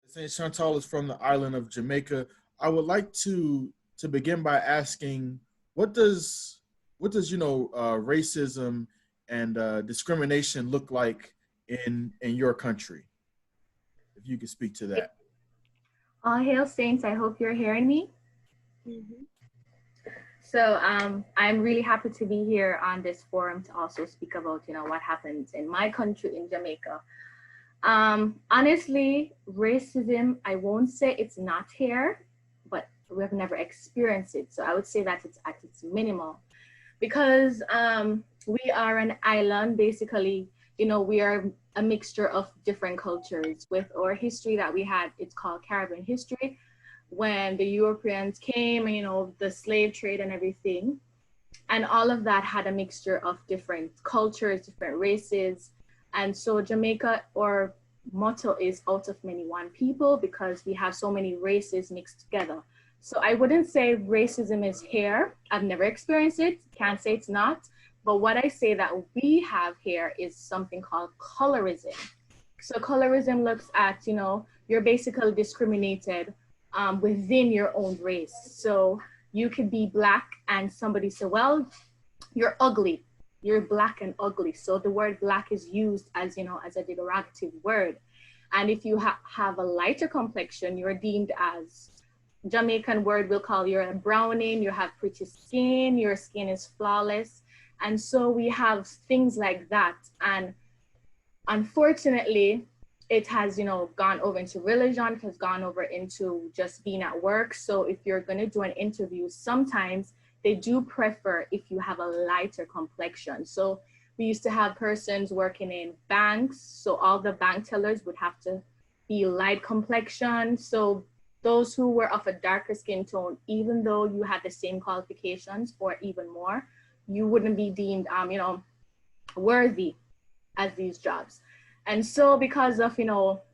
Saint Chantal is from the island of Jamaica. I would like to begin by asking, what does racism and discrimination look like in your country? If you could speak to that. All hail saints. I hope you're hearing me. Mhm. I'm really happy to be here on this forum to also speak about, what happens in my country in Jamaica. Honestly, racism, I won't say it's not here, but we have never experienced it. So I would say that it's at its minimal because we are an island, basically. We are a mixture of different cultures with our history that we had. It's called Caribbean history when the Europeans came, the slave trade and everything. And all of that had a mixture of different cultures, different races. And so Jamaica, our motto is out of many one people because we have so many races mixed together. So I wouldn't say racism is here. I've never experienced it. Can't say it's not. But what I say that we have here is something called colorism. So colorism looks at, you're basically discriminated within your own race. So you could be black and somebody say, well, you're ugly. You're black and ugly. So the word black is used as, as a derogative word. And if you have a lighter complexion, you're deemed as Jamaican word will call you a browning, you have pretty skin, your skin is flawless. And so we have things like that. And unfortunately, it has, gone over into religion, it has gone over into just being at work. So if you're going to do an interview, sometimes they do prefer if you have a lighter complexion. So we used to have persons working in banks. So all the bank tellers would have to be light complexion. So those who were of a darker skin tone, even though you had the same qualifications or even more, you wouldn't be deemed, worthy as these jobs. And so because of,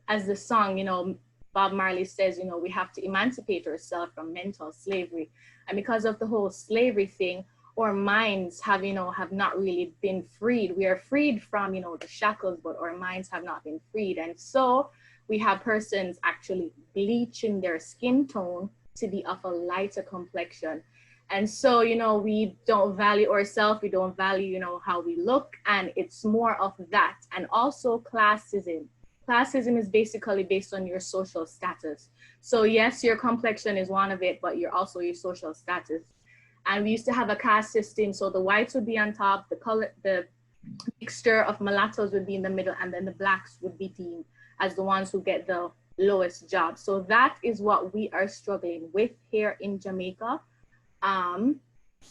as the song, Bob Marley says, we have to emancipate ourselves from mental slavery. And because of the whole slavery thing, our minds have not really been freed. We are freed from, the shackles, but our minds have not been freed. And so we have persons actually bleaching their skin tone to be of a lighter complexion. And so, we don't value ourselves, we don't value, how we look, and it's more of that. And also classism. Classism is basically based on your social status. So yes, your complexion is one of it, but you're also your social status. And we used to have a caste system. So the whites would be on top, the mixture of mulattoes would be in the middle, and then the blacks would be deemed as the ones who get the lowest job. So that is what we are struggling with here in Jamaica.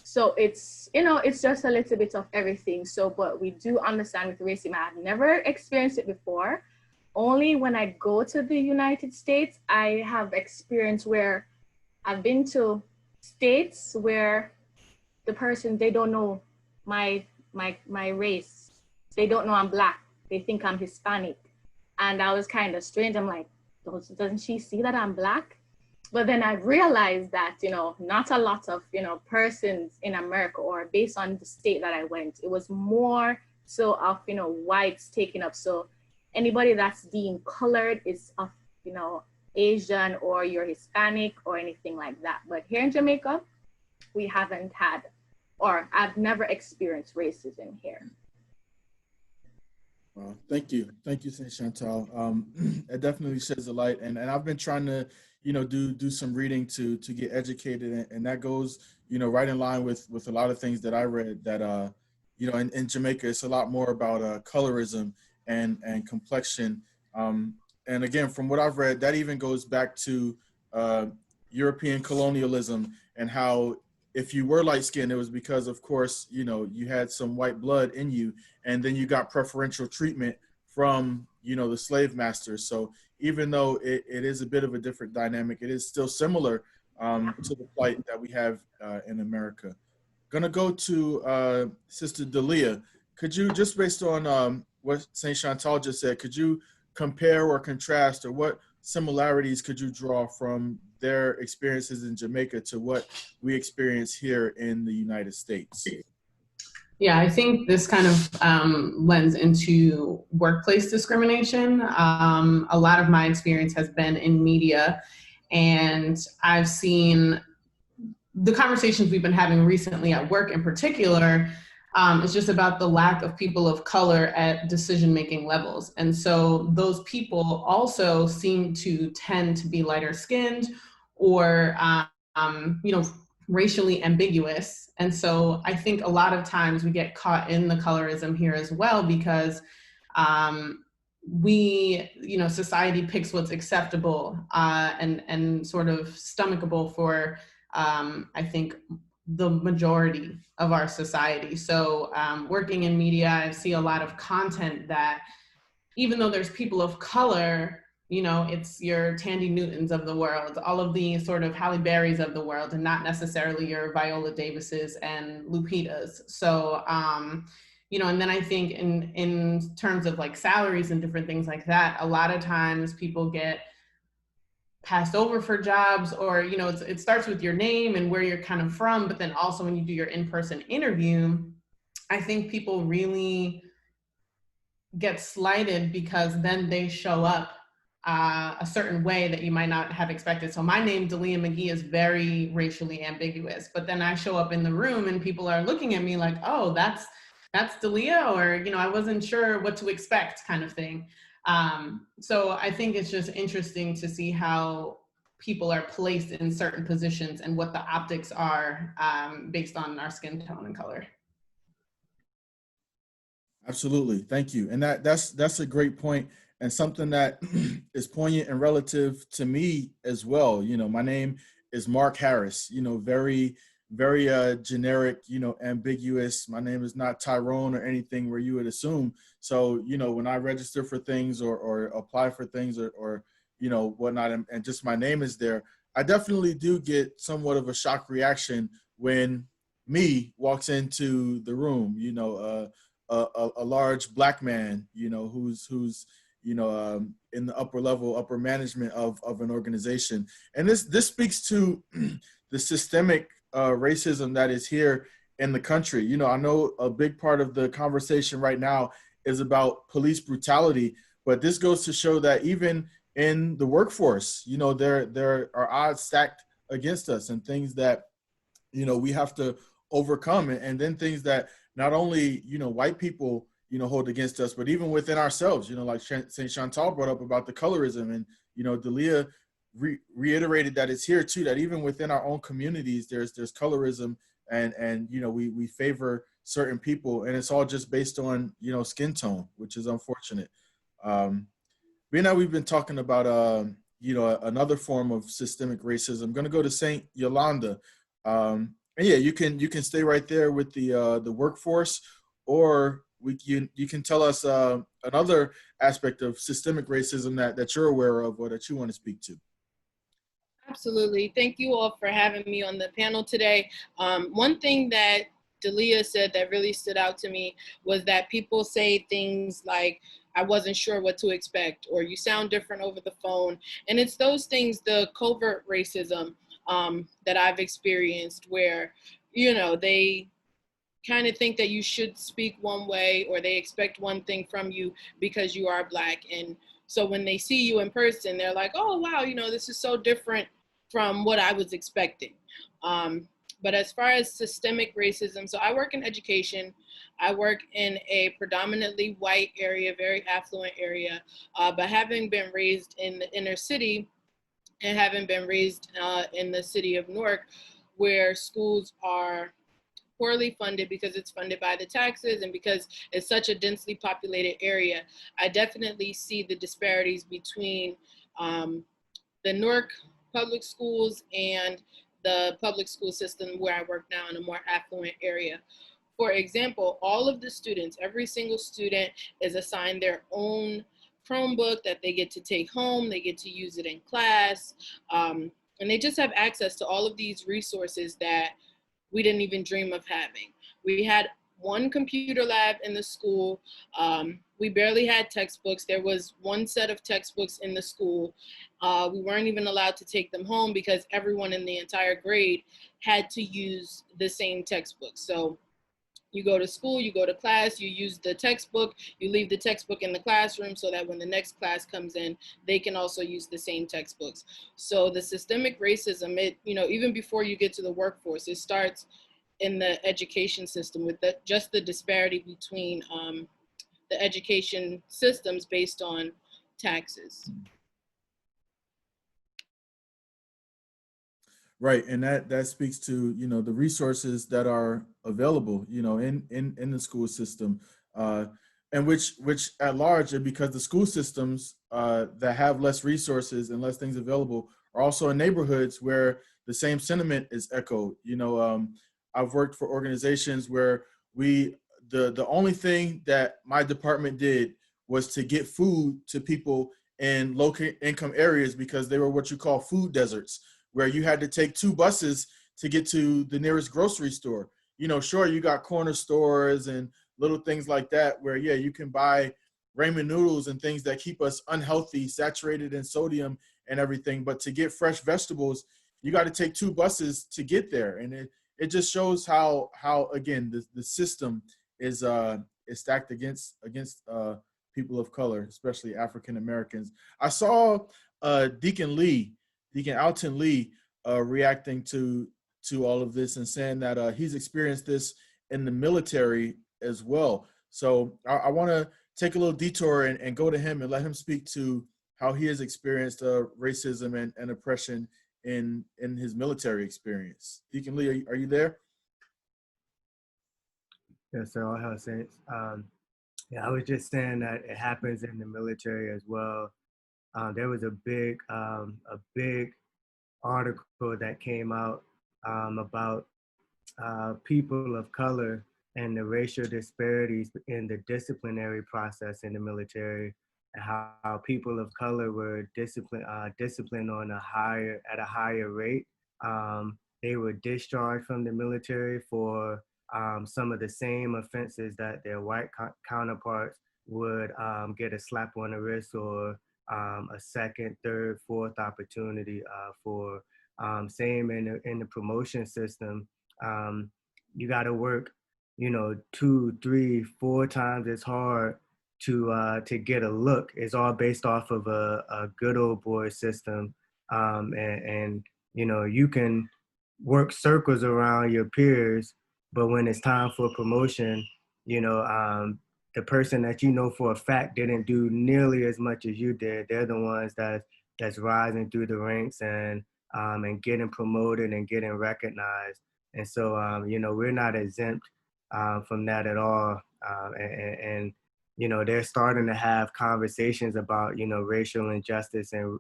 So it's just a little bit of everything. So, but we do understand with racism. I've never experienced it before. Only when I go to the United States, I have experience where I've been to states where the person, they don't know my race. They don't know I'm black. They think I'm Hispanic. And I was kind of strange. I'm like, doesn't she see that I'm black? But then I realized that, not a lot of, persons in America, or based on the state that I went, it was more so of, whites taking up. So anybody that's deemed colored is of, Asian, or you're Hispanic or anything like that. But here in Jamaica, we haven't had, or I've never experienced racism here. Well, thank you, Saint Chantal. It definitely sheds a light, and I've been trying to, do some reading to get educated, and that goes, right in line with a lot of things that I read. That in Jamaica, it's a lot more about colorism and complexion. And again, from what I've read, that even goes back to European colonialism, and how if you were light skinned, it was because, of course, you had some white blood in you, and then you got preferential treatment from, the slave masters. So even though it is a bit of a different dynamic, it is still similar to the plight that we have in America. Gonna go to Sister Dalia. Could you, just based on what Saint Chantal just said, could you compare or contrast, or what similarities could you draw from their experiences in Jamaica to what we experience here in the United States? Yeah, I think this kind of lends into workplace discrimination. A lot of my experience has been in media, and I've seen the conversations we've been having recently at work in particular. Is just about the lack of people of color at decision-making levels. And so those people also seem to tend to be lighter skinned or, you know, racially ambiguous. And so I think a lot of times we get caught in the colorism here as well, because we, you know, society picks what's acceptable and sort of stomachable for, I think, the majority of our society. So working in media, I see a lot of content that, even though there's people of color, you know, it's your Tandy Newtons of the world, all of the sort of Halle Berrys of the world, and not necessarily your Viola Davises and Lupitas. So, you know, and then I think in terms of like salaries and different things like that, a lot of times people get passed over for jobs, or, you know, it starts with your name and where you're kind of from, but then also when you do your in-person interview, I think people really get slighted because then they show up a certain way that you might not have expected. So my name, Dalia McGee, is very racially ambiguous, but then I show up in the room and people are looking at me like, oh, that's Dalia, or, you know, I wasn't sure what to expect, kind of thing. So I think it's just interesting to see how people are placed in certain positions and what the optics are based on our skin tone and color. Absolutely. Thank you. And that's a great point, and something that is poignant and relative to me as well. You know, my name is Mark Harris, you know, very generic, you know, ambiguous. My name is not Tyrone or anything where you would assume. So, you know, when I register for things or apply for things or you know, whatnot, and just my name is there, I definitely do get somewhat of a shock reaction when me walks into the room, you know, a large black man, you know, who's you know, in the upper level, upper management of an organization, and this speaks to the systemic racism that is here in the country. You know, I know a big part of the conversation right now is about police brutality, but this goes to show that even in the workforce, you know, there are odds stacked against us, and things that, you know, we have to overcome, and then things that not only, you know, white people, you know, hold against us, but even within ourselves, you know, like St. Chantal brought up about the colorism, and, you know, Dalia reiterated that it's here too, that even within our own communities, there's colorism, and, you know, we favor certain people, and it's all just based on, you know, skin tone, which is unfortunate. Um, Being that we've been talking about, you know, another form of systemic racism, I'm going to go to Saint Yolanda. And yeah, you can stay right there with the workforce, or you can tell us another aspect of systemic racism that you're aware of or that you want to speak to. Absolutely. Thank you all for having me on the panel today. One thing that Dalia said that really stood out to me was that people say things like, I wasn't sure what to expect, or you sound different over the phone. And it's those things, the covert racism that I've experienced, where, you know, they kind of think that you should speak one way, or they expect one thing from you because you are Black. And so when they see you in person, they're like, oh, wow, you know, this is so different from what I was expecting. Um, but as far as systemic racism, so I work in education. I work in a predominantly white area, very affluent area, but having been raised in the inner city and having been raised in the city of Newark, where schools are poorly funded because it's funded by the taxes and because it's such a densely populated area, I definitely see the disparities between the Newark public schools and the public school system where I work now in a more affluent area. For example, all of the students, every single student is assigned their own Chromebook that they get to take home, they get to use it in class, and they just have access to all of these resources that we didn't even dream of having. We had one computer lab in the school. We barely had textbooks. There was one set of textbooks in the school. We weren't even allowed to take them home because everyone in the entire grade had to use the same textbook. So You go to school, you go to class, you use the textbook, you leave the textbook in the classroom so that when the next class comes in, they can also use the same textbooks. So the systemic racism, even before you get to the workforce, it starts in the education system with just the disparity between the education systems based on taxes. Right, and that speaks to the resources that are available in the school system, and which at large, and because the school systems that have less resources and less things available are also in neighborhoods where the same sentiment is echoed. I've worked for organizations where the only thing that my department did was to get food to people in low income areas because they were what you call food deserts, where you had to take 2 buses to get to the nearest grocery store. Sure, you got corner stores and little things like that where, yeah, you can buy ramen noodles and things that keep us unhealthy, saturated in sodium and everything. But to get fresh vegetables, you got to take 2 buses to get there. And it just shows how again, the system is stacked against people of color, especially African Americans. I saw Deacon Alton Lee reacting to all of this and saying that he's experienced this in the military as well. So I want to take a little detour and go to him and let him speak to how he has experienced racism and oppression in his military experience. Deacon Lee, are you there? Yes, sir. All hell saints. Yeah, I was just saying that it happens in the military as well. There was a big article that came out about people of color and the racial disparities in the disciplinary process in the military, and how people of color were disciplined on at a higher rate. They were discharged from the military for some of the same offenses that their white counterparts would get a slap on the wrist or a second, third, fourth opportunity for. Same in the promotion system. You got to work, 2, 3, 4 times as hard to get a look. It's all based off of a good old boy system, and you can work circles around your peers, but when it's time for promotion, the person that for a fact didn't do nearly as much as you did, they're the ones that's rising through the ranks and getting promoted and getting recognized. And so, we're not exempt from that at all. And they're starting to have conversations about, racial injustice and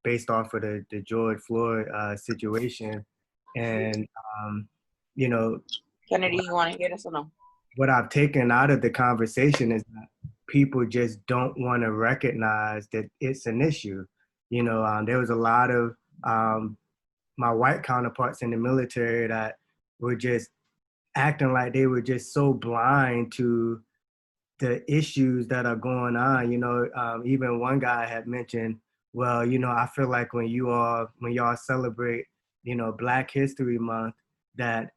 based off of the George Floyd situation. And, Kennedy, you want to hear this or no? What I've taken out of the conversation is that people just don't want to recognize that it's an issue. There was a lot of my white counterparts in the military that were just acting like they were just so blind to the issues that are going on. Even one guy had mentioned, well, I feel like when y'all celebrate, Black History Month, that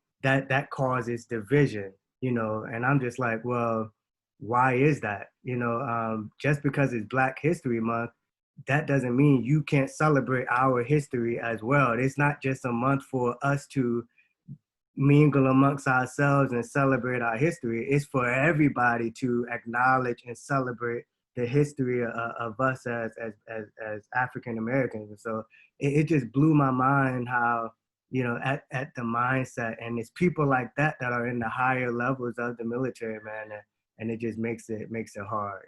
causes division, and I'm just like, well, why is that? Just because it's Black History Month, that doesn't mean you can't celebrate our history as well. It's not just a month for us to mingle amongst ourselves and celebrate our history. It's for everybody to acknowledge and celebrate the history of us as African Americans. And so it just blew my mind how, at the mindset, and it's people like that are in the higher levels of the military, man, and it just makes it hard,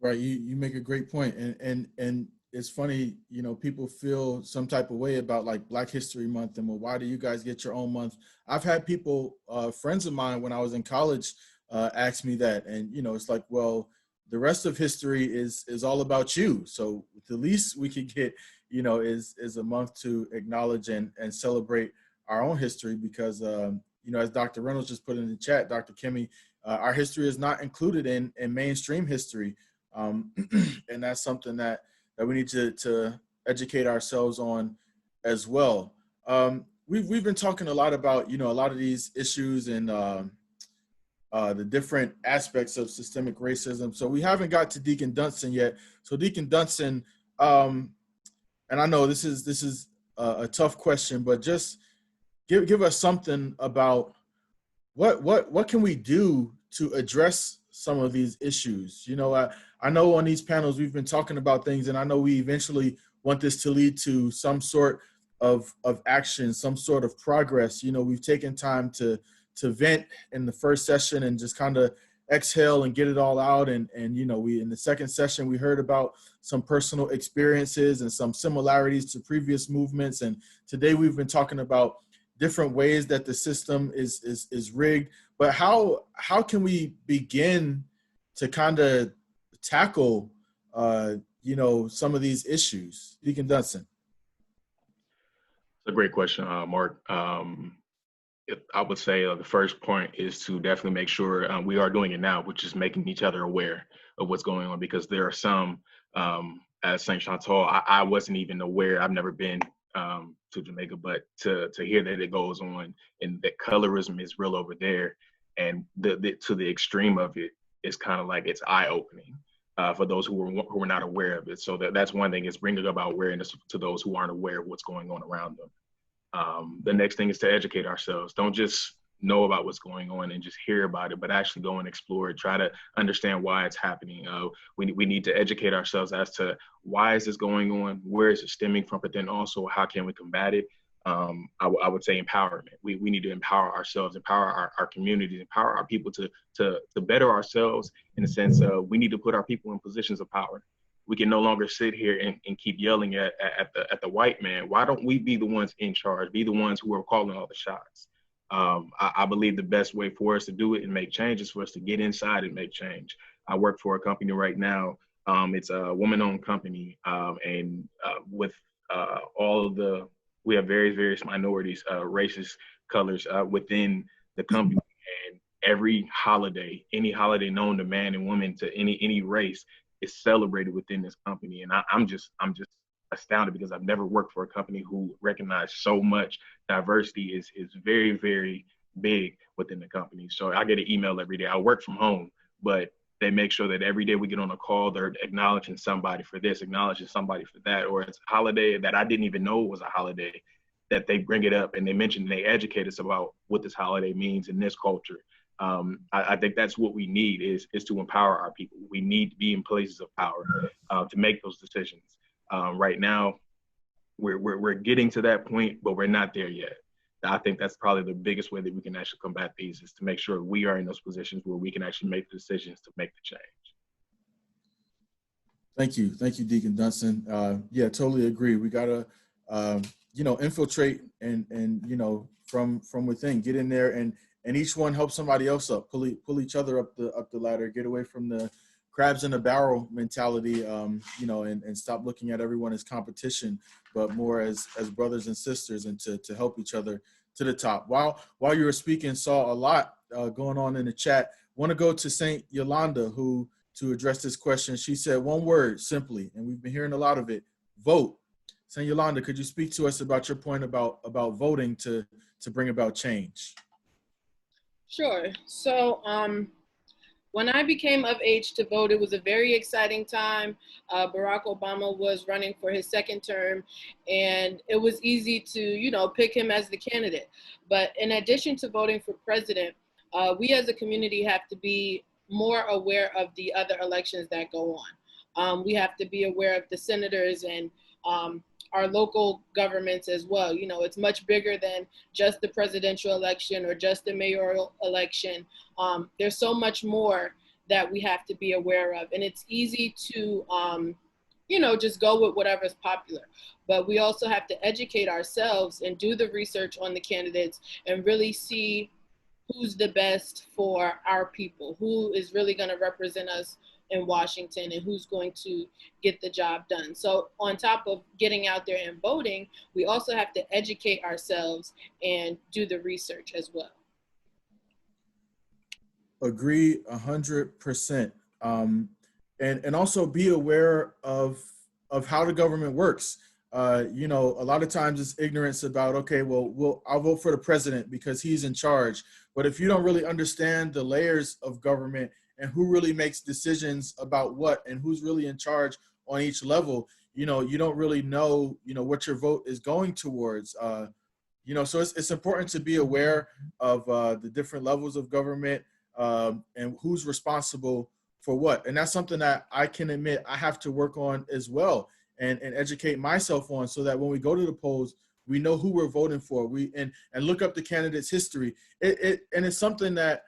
Right, you make a great point, and it's funny, people feel some type of way about like Black History Month, and well, why do you guys get your own month? I've had people, friends of mine when I was in college, ask me that, and it's like, well, the rest of history is all about you, so the least we could get, is a month to acknowledge and celebrate our own history, because as Dr. Reynolds just put in the chat, Dr. Kimmy, our history is not included in mainstream history. And that's something that we need to educate ourselves on as well. we've been talking a lot about, you know, a lot of these issues and the different aspects of systemic racism. So we haven't got to Deacon Dunston yet. So Deacon Dunston, and I know this is a tough question, but just give us something about what can we do to address some of these issues. You know, I know on these panels we've been talking about things, and I know we eventually want this to lead to some sort of action, some sort of progress. You know, we've taken time to vent in the first session and just kind of exhale and get it all out. And you know, we in the second session we heard about some personal experiences and some similarities to previous movements. And today we've been talking about different ways that the system is rigged. But how can we begin to kind of tackle you know, some of these issues? Deacon Dunston. It's a great question, Mark. I would say the first point is to definitely make sure we are doing it now, which is making each other aware of what's going on, because there are some, as St. Chantal, I wasn't even aware. I've never been to Jamaica, but to hear that it goes on and that colorism is real over there, and to the extreme of it is kind of like it's eye-opening for those who were not aware of it. So that's one thing, is bringing about awareness to those who aren't aware of what's going on around them. The next thing is to educate ourselves. Don't just know about what's going on and just hear about it, but actually go and explore it, try to understand why it's happening. We need to educate ourselves as to why is this going on, where is it stemming from, but then also how can we combat it? I would say empowerment. We need to empower ourselves, empower our communities, empower our people to better ourselves, in the sense of we need to put our people in positions of power. We can no longer sit here and keep yelling at the white man. Why don't we be the ones in charge, be the ones who are calling all the shots? I believe the best way for us to do it and make change is for us to get inside and make change. I work for a company right now. It's a woman-owned company, and with all of we have various minorities, races, colors within the company. And every holiday, any holiday known to man and woman, to any race, is celebrated within this company. And I'm just astounded, because I've never worked for a company who recognized so much diversity is very, very big within the company. So I get an email every day. I work from home, but they make sure that every day we get on a call, they're acknowledging somebody for this, acknowledging somebody for that, or it's a holiday that I didn't even know was a holiday, that they bring it up and they mention, they educate us about what this holiday means in this culture. I think that's what we need is to empower our people. We need to be in places of power to make those decisions. Right now, we're getting to that point, but we're not there yet. I think that's probably the biggest way that we can actually combat these, is to make sure we are in those positions where we can actually make the decisions to make the change. Thank you, Deacon Dunston. Yeah, totally agree. We gotta, you know, infiltrate and you know, from within, get in there and each one help somebody else up, pull each other up the ladder, get away from the crabs in a barrel mentality, you know, and stop looking at everyone as competition, but more as brothers and sisters, and to help each other to the top. While you were speaking, saw a lot going on in the chat. Want to go to Saint Yolanda, who, to address this question, she said one word simply, and we've been hearing a lot of it: vote. Saint Yolanda, could you speak to us about your point about voting to bring about change? Sure. So when I became of age to vote, it was a very exciting time. Barack Obama was running for his second term, and it was easy to, you know, pick him as the candidate. But in addition to voting for president, we as a community have to be more aware of the other elections that go on. We have to be aware of the senators and our local governments as well. You know, it's much bigger than just the presidential election or just the mayoral election. There's so much more that we have to be aware of. And it's easy to, you know, just go with whatever's popular. But we also have to educate ourselves and do the research on the candidates and really see who's the best for our people, who is really going to represent us in Washington, and who's going to get the job done. So on top of getting out there and voting, we also have to educate ourselves and do the research as well. Agree 100%. And also be aware of how the government works. you know, a lot of times it's ignorance about, okay, well, I'll vote for the president because he's in charge. But if you don't really understand the layers of government and who really makes decisions about what and who's really in charge on each level, you know, you don't really know, you know, what your vote is going towards. You know, so it's important to be aware of the different levels of government and who's responsible for what. And that's something that I can admit I have to work on as well and educate myself on, so that when we go to the polls, we know who we're voting for. And look up the candidate's history. And it's something that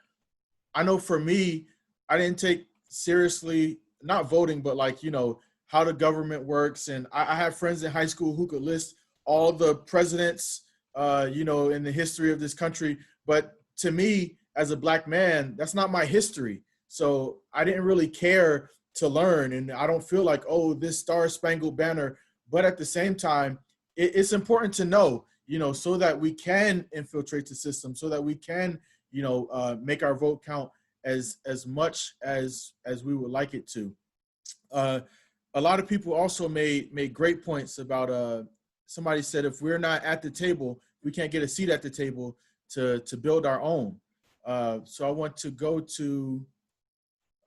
I know for me, I didn't take seriously, not voting, but like, you know, how the government works. And I have friends in high school who could list all the presidents, you know, in the history of this country. But to me, as a Black man, that's not my history. So I didn't really care to learn. And I don't feel like, oh, this Star Spangled Banner. But at the same time, it's important to know, you know, so that we can infiltrate the system, so that we can, you know, make our vote count as much as we would like it to. A lot of people also made great points about, somebody said, if we're not at the table, we can't get a seat at the table to build our own. So I want to go to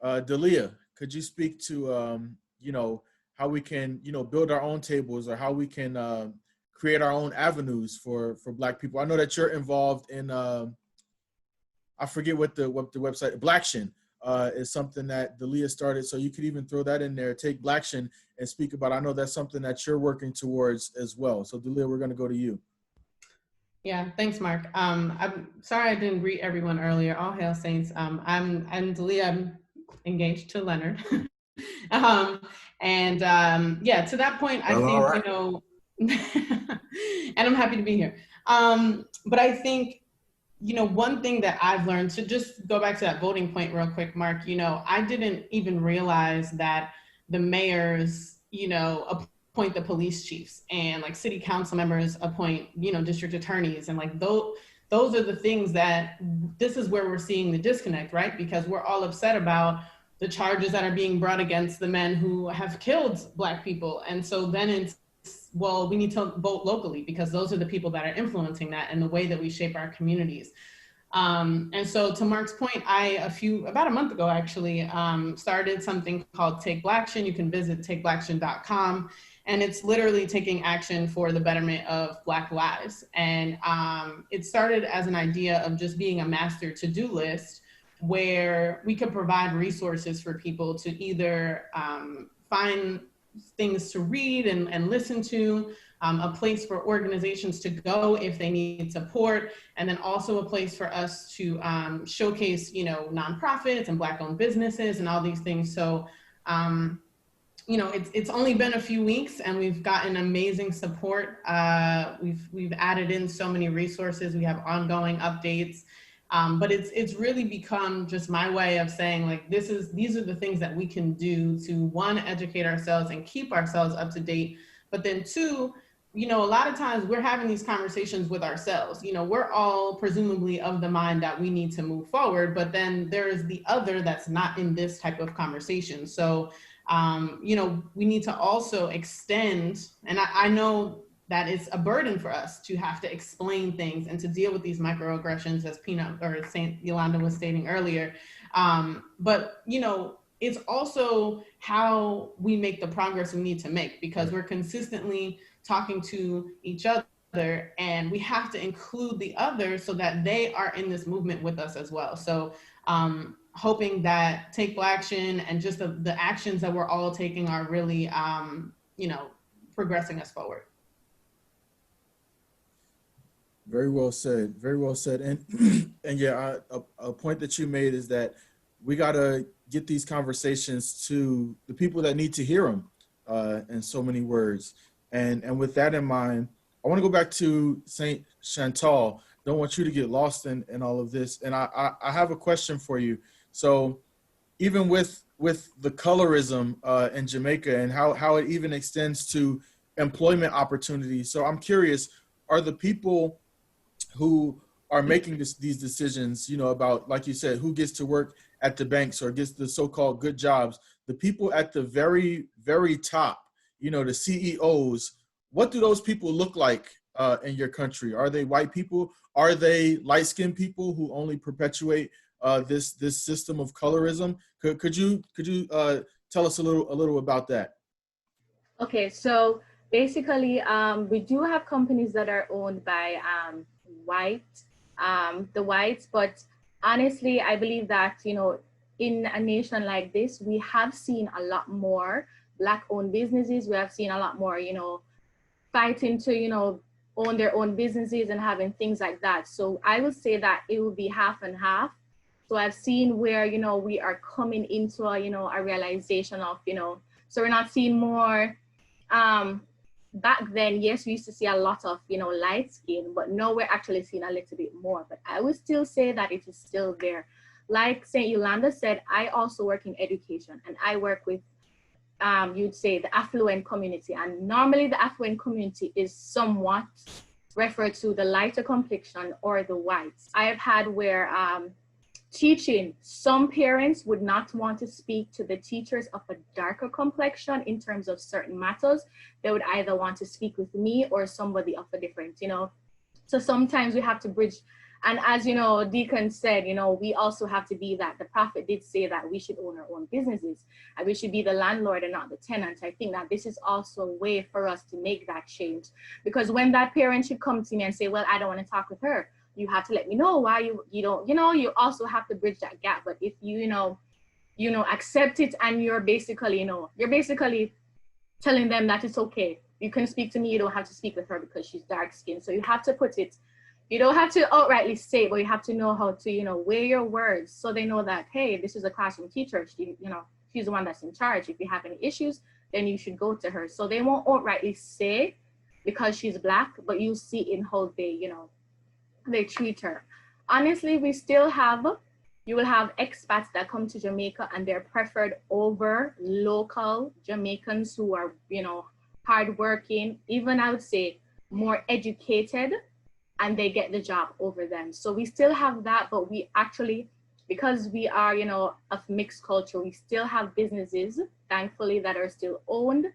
Dalia. Could you speak to, you know, how we can, you know, build our own tables, or how we can create our own avenues for Black people? I know that you're involved in, I forget what the website, Blaction is something that Dalia started. So you could even throw that in there, take Blaction and speak about. I know that's something that you're working towards as well. So Dalia, we're going to go to you. Yeah, thanks, Mark. I'm sorry I didn't greet everyone earlier. All hail Saints. I'm Dalia. I'm engaged to Leonard. Yeah, to that point, I think, right, you know, and I'm happy to be here. But I think, you know, one thing that I've learned, to just go back to that voting point real quick, Mark, you know, I didn't even realize that the mayors, you know, appoint the police chiefs, and like city council members appoint, you know, district attorneys, and like those are the things that, this is where we're seeing the disconnect, right? Because we're all upset about the charges that are being brought against the men who have killed Black people. And so then it's, well, we need to vote locally, because those are the people that are influencing that and the way that we shape our communities. And so to Mark's point, about a month ago, actually, started something called Take Blaction. You can visit takeblaction.com. And it's literally taking action for the betterment of Black lives. And it started as an idea of just being a master to-do list, where we could provide resources for people to either find things to read and listen to, a place for organizations to go if they need support, and then also a place for us to showcase, you know, nonprofits and Black-owned businesses and all these things. So, you know, it's only been a few weeks and we've gotten amazing support. We've added in so many resources. We have ongoing updates. But it's really become just my way of saying, like, these are the things that we can do to, one, educate ourselves and keep ourselves up to date. But then two, you know, a lot of times we're having these conversations with ourselves. You know, we're all presumably of the mind that we need to move forward, but then there is the other that's not in this type of conversation. So, you know, we need to also extend, and I know that it's a burden for us to have to explain things and to deal with these microaggressions, as Saint Yolanda was stating earlier. But, you know, it's also how we make the progress we need to make, because we're consistently talking to each other, and we have to include the other so that they are in this movement with us as well. So hoping that Take Blaction and just the actions that we're all taking are really, you know, progressing us forward. Very well said. Very well said. And yeah, a point that you made is that we got to get these conversations to the people that need to hear them, in so many words. And with that in mind, I want to go back to Saint Chantal. Don't want you to get lost in all of this. And I have a question for you. So even with the colorism in Jamaica and how it even extends to employment opportunities. So I'm curious, are the people who are making these decisions, you know, about, like you said, who gets to work at the banks or gets the so-called good jobs, the people at the very, very top, you know, the CEOs, what do those people look like in your country? Are they white people? Are they light-skinned people who only perpetuate this system of colorism? Could you tell us a little about that? Okay, so basically, we do have companies that are owned by the whites, but honestly, I believe that, in a nation like this, we have seen a lot more Black-owned businesses. We have seen a lot more, fighting to, own their own businesses and having things like that. So I would say that it will be half and half. So I've seen where, we are coming into a realization of, so we're not seeing more. Back then, yes, we used to see a lot of, light skin, but now we're actually seeing a little bit more. But I would still say that it is still there. Like St. Yolanda said, I also work in education, and I work with, you'd say, the affluent community. And normally the affluent community is somewhat referred to the lighter complexion or the whites. I have had where teaching, some parents would not want to speak to the teachers of a darker complexion in terms of certain matters. They would either want to speak with me or somebody of a different, So sometimes we have to bridge. And as Deacon said, we also have to be that. The prophet did say that we should own our own businesses and we should be the landlord and not the tenant. I think that this is also a way for us to make that change, because when that parent should come to me and say, well, I don't want to talk with her, you have to let me know why you don't, you also have to bridge that gap. But if you accept it and you're basically telling them that it's okay, you can speak to me, you don't have to speak with her because she's dark skinned. So you have to put it, you don't have to outrightly say it, but you have to know how to, weigh your words so they know that, hey, this is a classroom teacher. She's the one that's in charge. If you have any issues, then you should go to her. So they won't outrightly say because she's Black, but you see in how they, they treat her. Honestly, you will have expats that come to Jamaica and they're preferred over local Jamaicans who are, hardworking, even I would say more educated, and they get the job over them. So we still have that, but we actually, because we are, of mixed culture, we still have businesses, thankfully, that are still owned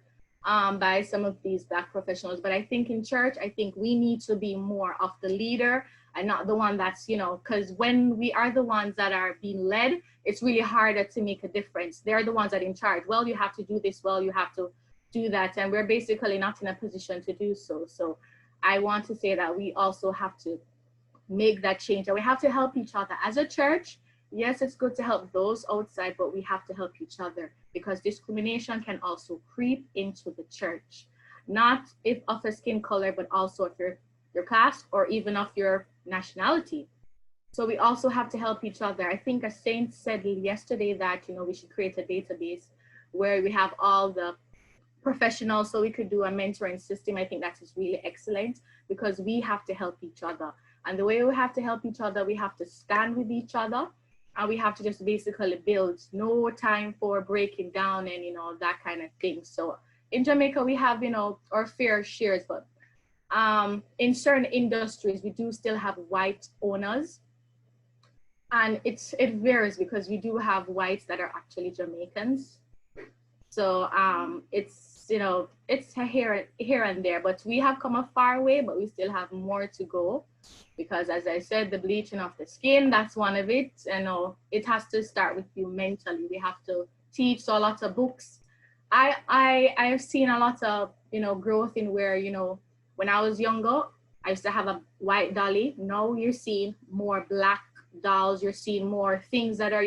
by some of these Black professionals. But I think in church, we need to be more of the leader and not the one that's, because when we are the ones that are being led, it's really harder to make a difference. They're the ones that are in charge. Well, you have to do this. Well, you have to do that. And we're basically not in a position to do so. So I want to say that we also have to make that change, and we have to help each other as a church. Yes, it's good to help those outside, but we have to help each other, because discrimination can also creep into the church, not if of a skin color, but also if your caste or even of your nationality. So we also have to help each other. I think a saint said yesterday that, we should create a database where we have all the professionals so we could do a mentoring system. I think that is really excellent, because we have to help each other. And the way we have to help each other, we have to stand with each other, and we have to just basically build. No time for breaking down and, that kind of thing. So in Jamaica, we have, our fair shares, but in certain industries, we do still have white owners. And it varies, because we do have whites that are actually Jamaicans. So it's here and there, but we have come a far way, but we still have more to go, because as I said, the bleaching of the skin, that's one of it. It has to start with you mentally. We have to teach, so a lot of books. I have seen a lot of, growth in where, when I was younger, I used to have a white dolly. Now you're seeing more Black dolls. You're seeing more things that are,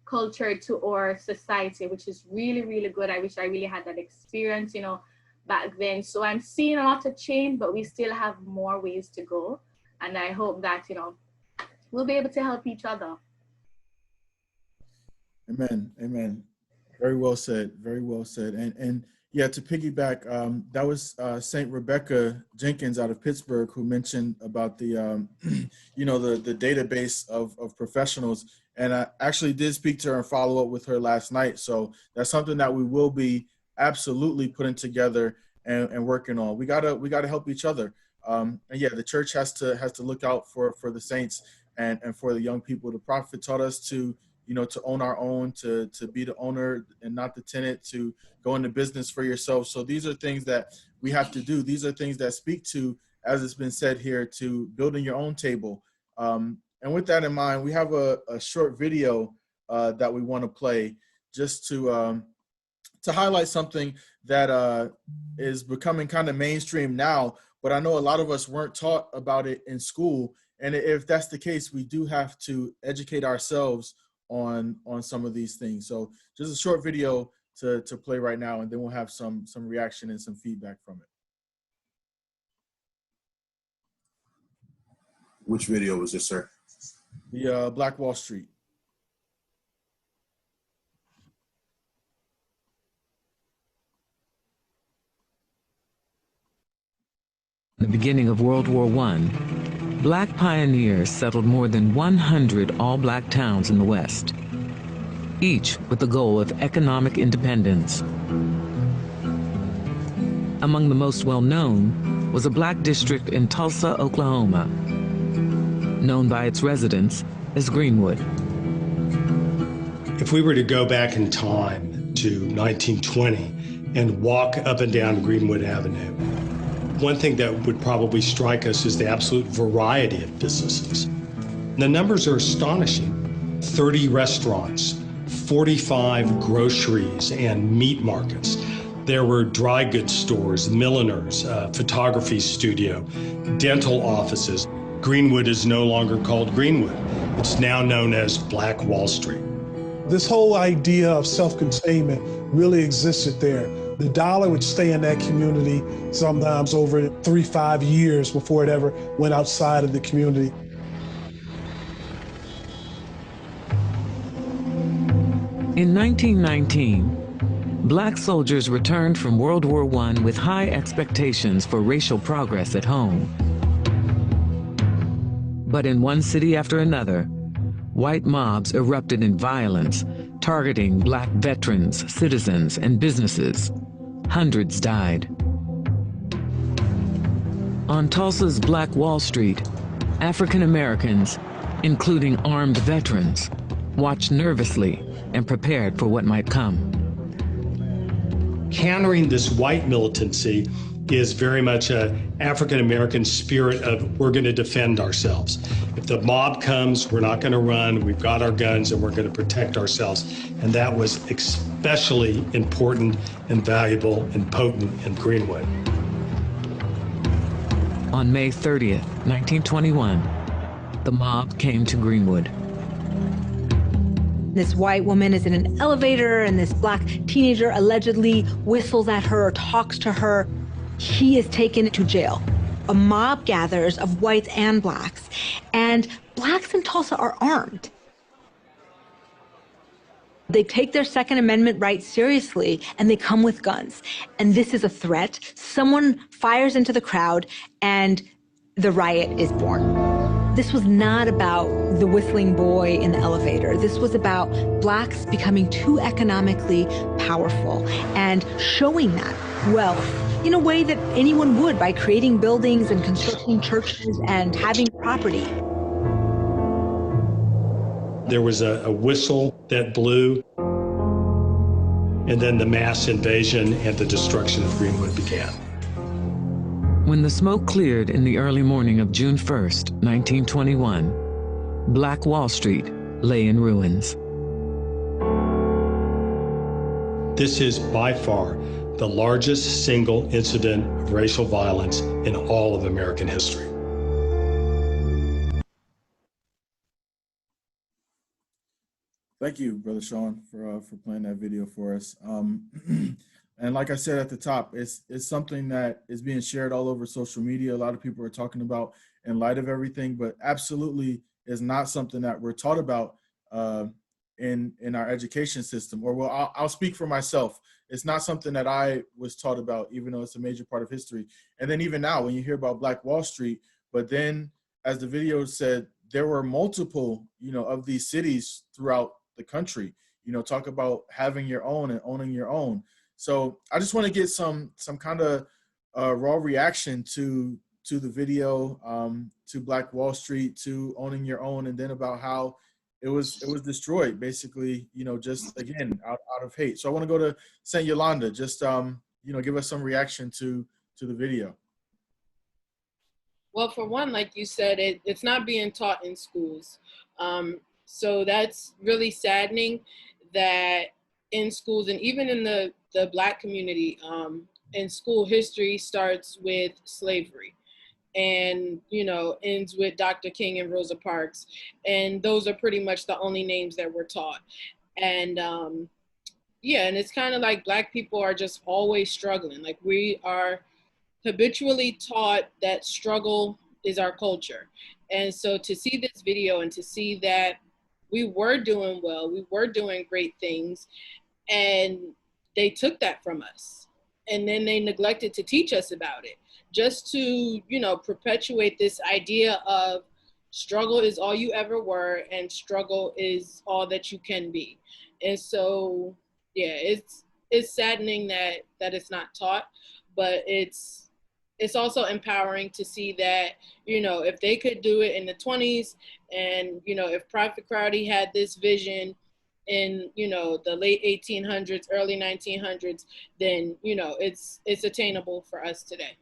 culture to our society, which is really, really good. I wish I really had that experience, back then. So I'm seeing a lot of change, but we still have more ways to go. And I hope that, we'll be able to help each other. Amen. Amen. Very well said. Very well said. And yeah, to piggyback, that was Saint Rebecca Jenkins out of Pittsburgh who mentioned about the, the database of professionals. And I actually did speak to her and follow up with her last night. So that's something that we will be absolutely putting together and working on. We gotta help each other. And yeah, the church has to look out for the saints and for the young people. The prophet taught us to, to own our own, to be the owner and not the tenant, to go into business for yourself. So these are things that we have to do. These are things that speak to, as it's been said here, to building your own table. And with that in mind, we have a short video that we want to play just to highlight something that is becoming kind of mainstream now, but I know a lot of us weren't taught about it in school. And if that's the case, we do have to educate ourselves on some of these things. So just a short video to play right now, and then we'll have some reaction and some feedback from it. Which video was this, sir? The Black Wall Street. The beginning of World War I, Black pioneers settled more than 100 all-Black towns in the West, each with the goal of economic independence. Among the most well-known was a Black district in Tulsa, Oklahoma, known by its residents as Greenwood. If we were to go back in time to 1920 and walk up and down Greenwood Avenue, one thing that would probably strike us is the absolute variety of businesses. The numbers are astonishing. 30 restaurants, 45 groceries and meat markets. There were dry goods stores, milliners, photography studio, dental offices. Greenwood is no longer called Greenwood. It's now known as Black Wall Street. This whole idea of self-containment really existed there. The dollar would stay in that community sometimes over 3-5 years before it ever went outside of the community. In 1919, Black soldiers returned from World War I with high expectations for racial progress at home. But in one city after another, white mobs erupted in violence, targeting Black veterans, citizens, and businesses. Hundreds died. On Tulsa's Black Wall Street, African Americans, including armed veterans, watched nervously and prepared for what might come. Countering this white militancy is very much an African American spirit of we're going to defend ourselves. If the mob comes, we're not going to run. We've got our guns and we're going to protect ourselves. And that was especially important and valuable and potent in Greenwood. On May 30th, 1921, the mob came to Greenwood. This white woman is in an elevator and this Black teenager allegedly whistles at her or talks to her. He is taken to jail. A mob gathers of whites and Blacks, and Blacks in Tulsa are armed. They take their Second Amendment rights seriously, and they come with guns. And this is a threat. Someone fires into the crowd, and the riot is born. This was not about the whistling boy in the elevator. This was about Blacks becoming too economically powerful and showing that wealth in a way that anyone would by creating buildings and constructing churches and having property. There was a whistle that blew, and then the mass invasion and the destruction of Greenwood began. When the smoke cleared in the early morning of June 1st, 1921, Black Wall Street lay in ruins. This is by far the largest single incident of racial violence in all of American history. Thank you, Brother Sean, for playing that video for us. And like I said at the top, it's something that is being shared all over social media. A lot of people are talking about in light of everything, but absolutely is not something that we're taught about in our education system. Or well, I'll speak for myself. It's not something that I was taught about, even though it's a major part of history. And then even now, when you hear about Black Wall Street, but then as the video said, there were multiple, of these cities throughout the country, talk about having your own and owning your own. So I just want to get some kind of raw reaction to the video, to Black Wall Street, to owning your own, and then about how it was destroyed basically, you know, just again out of hate. So I want to go to Saint Yolanda, just you know, give us some reaction to the video. Well, for one, like you said, it's not being taught in schools. So that's really saddening that in schools, and even in the Black community, in school, history starts with slavery and, you know, ends with Dr. King and Rosa Parks. And those are pretty much the only names that were taught. And yeah, and it's kind of like Black people are just always struggling. Like, we are habitually taught that struggle is our culture. And so to see this video and to see that we were doing well, we were doing great things, and they took that from us. And then they neglected to teach us about it, just to, you know, perpetuate this idea of struggle is all you ever were and struggle is all that you can be. And so, yeah, it's saddening that it's not taught, but it's also empowering to see that, you know, if they could do it in the 20s, and, you know, if Prophet Crowdy had this vision in, you know, the late 1800s, early 1900s, then, you know, it's attainable for us today.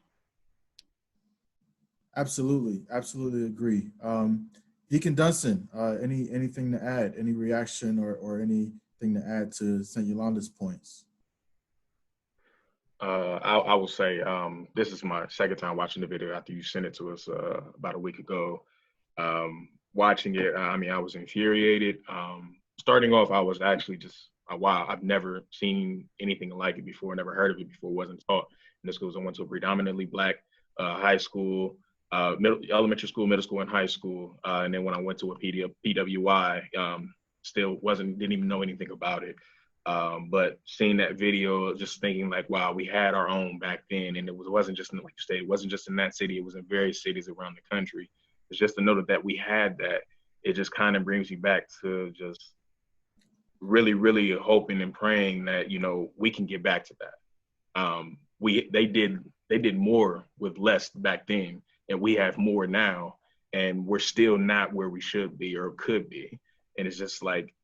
Absolutely agree. Deacon Dunston, anything to add? Any reaction or anything to add to St. Yolanda's points? I will say this is my second time watching the video after you sent it to us about a week ago. Watching it, I mean, I was infuriated. Starting off, I was actually just, wow, I've never seen anything like it before, never heard of it before, wasn't taught in the schools. I went to a predominantly Black high school, elementary school, middle school, and high school. And then when I went to a PWI, still didn't even know anything about it. But seeing that video, just thinking like, wow, we had our own back then. And it wasn't just in, like you said, it wasn't just in that city, it was in various cities around the country. It's just to know that we had that, it just kind of brings you back to just really, really hoping and praying that, you know, we can get back to that. They did more with less back then, and we have more now, and we're still not where we should be or could be. And it's just like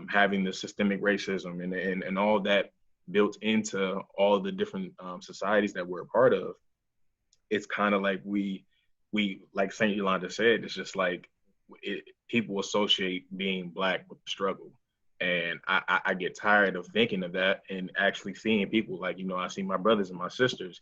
having the systemic racism and all that built into all the different societies that we're a part of. It's kind of like we like St. Yolanda said, it's just like people associate being Black with the struggle. And I get tired of thinking of that and actually seeing people like, you know, I see my brothers and my sisters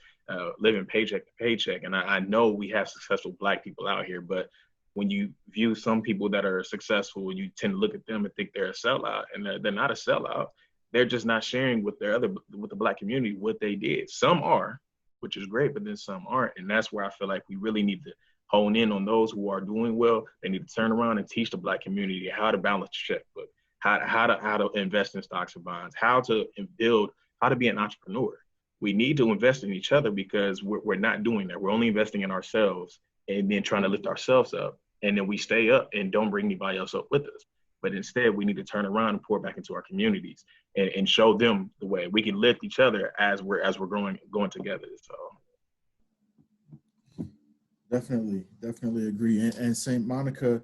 living paycheck to paycheck. And I know we have successful Black people out here, but when you view some people that are successful, you tend to look at them and think they're a sellout, and they're not a sellout. They're just not sharing with with the Black community what they did. Some are, which is great, but then some aren't. And that's where I feel like we really need to hone in on those who are doing well. They need to turn around and teach the Black community how to balance the checkbook, how to invest in stocks and bonds, how to be an entrepreneur. We need to invest in each other because we're not doing that. We're only investing in ourselves and then trying to lift ourselves up. And then we stay up and don't bring anybody else up with us. But instead, we need to turn around and pour back into our communities and show them the way. We can lift each other as we're going together. So definitely agree. And St. Monica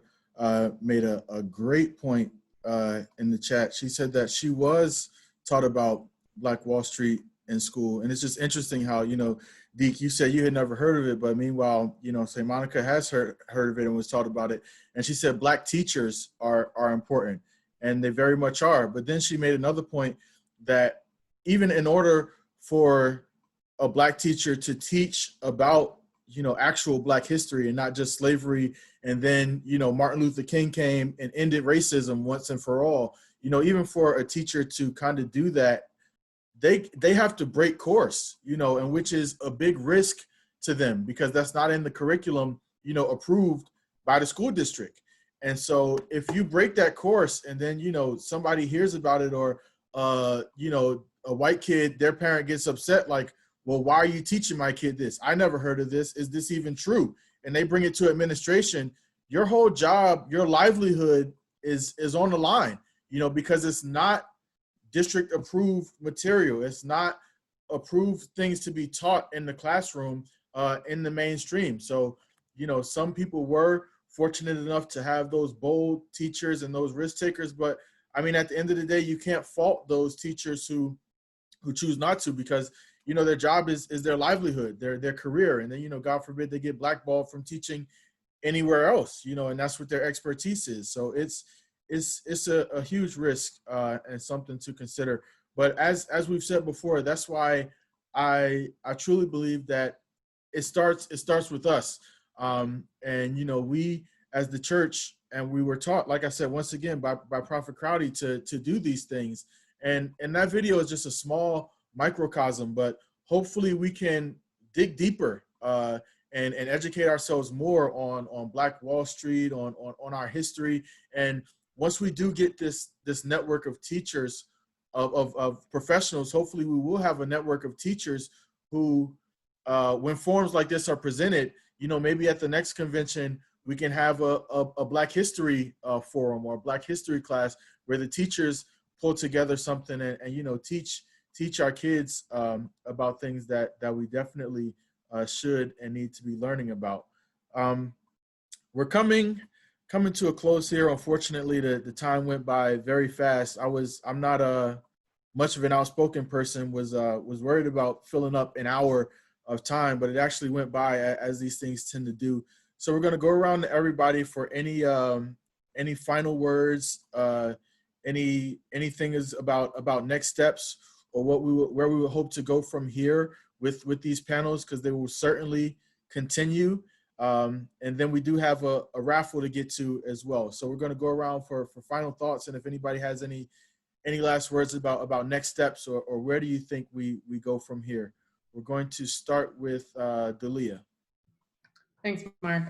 made a great point in the chat. She said that she was taught about Black Wall Street in school. And it's just interesting how, you know, Deke, you said you had never heard of it, but meanwhile, you know, St. Monica has heard of it and was taught about it. And she said Black teachers are important, and they very much are. But then she made another point that even in order for a Black teacher to teach about, you know, actual Black history and not just slavery, and then, you know, Martin Luther King came and ended racism once and for all, you know, even for a teacher to kind of do that, they have to break course, you know, and which is a big risk to them because that's not in the curriculum, you know, approved by the school district. And so if you break that course and then, you know, somebody hears about it, or, you know, a white kid, their parent gets upset, like, well, why are you teaching my kid this? I never heard of this. Is this even true? And they bring it to administration. Your whole job, your livelihood is on the line, you know, because it's not district approved material. It's not approved things to be taught in the classroom in the mainstream. So, you know, some people were fortunate enough to have those bold teachers and those risk takers. But I mean, at the end of the day, you can't fault those teachers who choose not to, because, you know, their job is their livelihood, their career. And then, you know, God forbid they get blackballed from teaching anywhere else, you know, and that's what their expertise is. So it's a huge risk and something to consider. But as we've said before, that's why I truly believe that it starts with us. And, you know, we as the church, and we were taught, like I said, once again, by Prophet Crowdy to do these things. And that video is just a small microcosm, but hopefully we can dig deeper and educate ourselves more on Black Wall Street, on our history. And once we do get this network of teachers, of professionals, hopefully we will have a network of teachers who, when forums like this are presented, you know, maybe at the next convention, we can have a Black History forum or a Black History class where the teachers pull together something and you know, teach our kids about things that we definitely should and need to be learning about. We're coming to a close here. Unfortunately, the time went by very fast. I'm not much of an outspoken person, was worried about filling up an hour of time, but it actually went by, as these things tend to do. So we're going to go around to everybody for any final words, anything is about next steps, or where we would hope to go from here with these panels, because they will certainly continue. And then we do have a raffle to get to as well. So we're going to go around for final thoughts, and if anybody has any last words about next steps, or where do you think we go from here? We're going to start with Dalia. Thanks, Mark.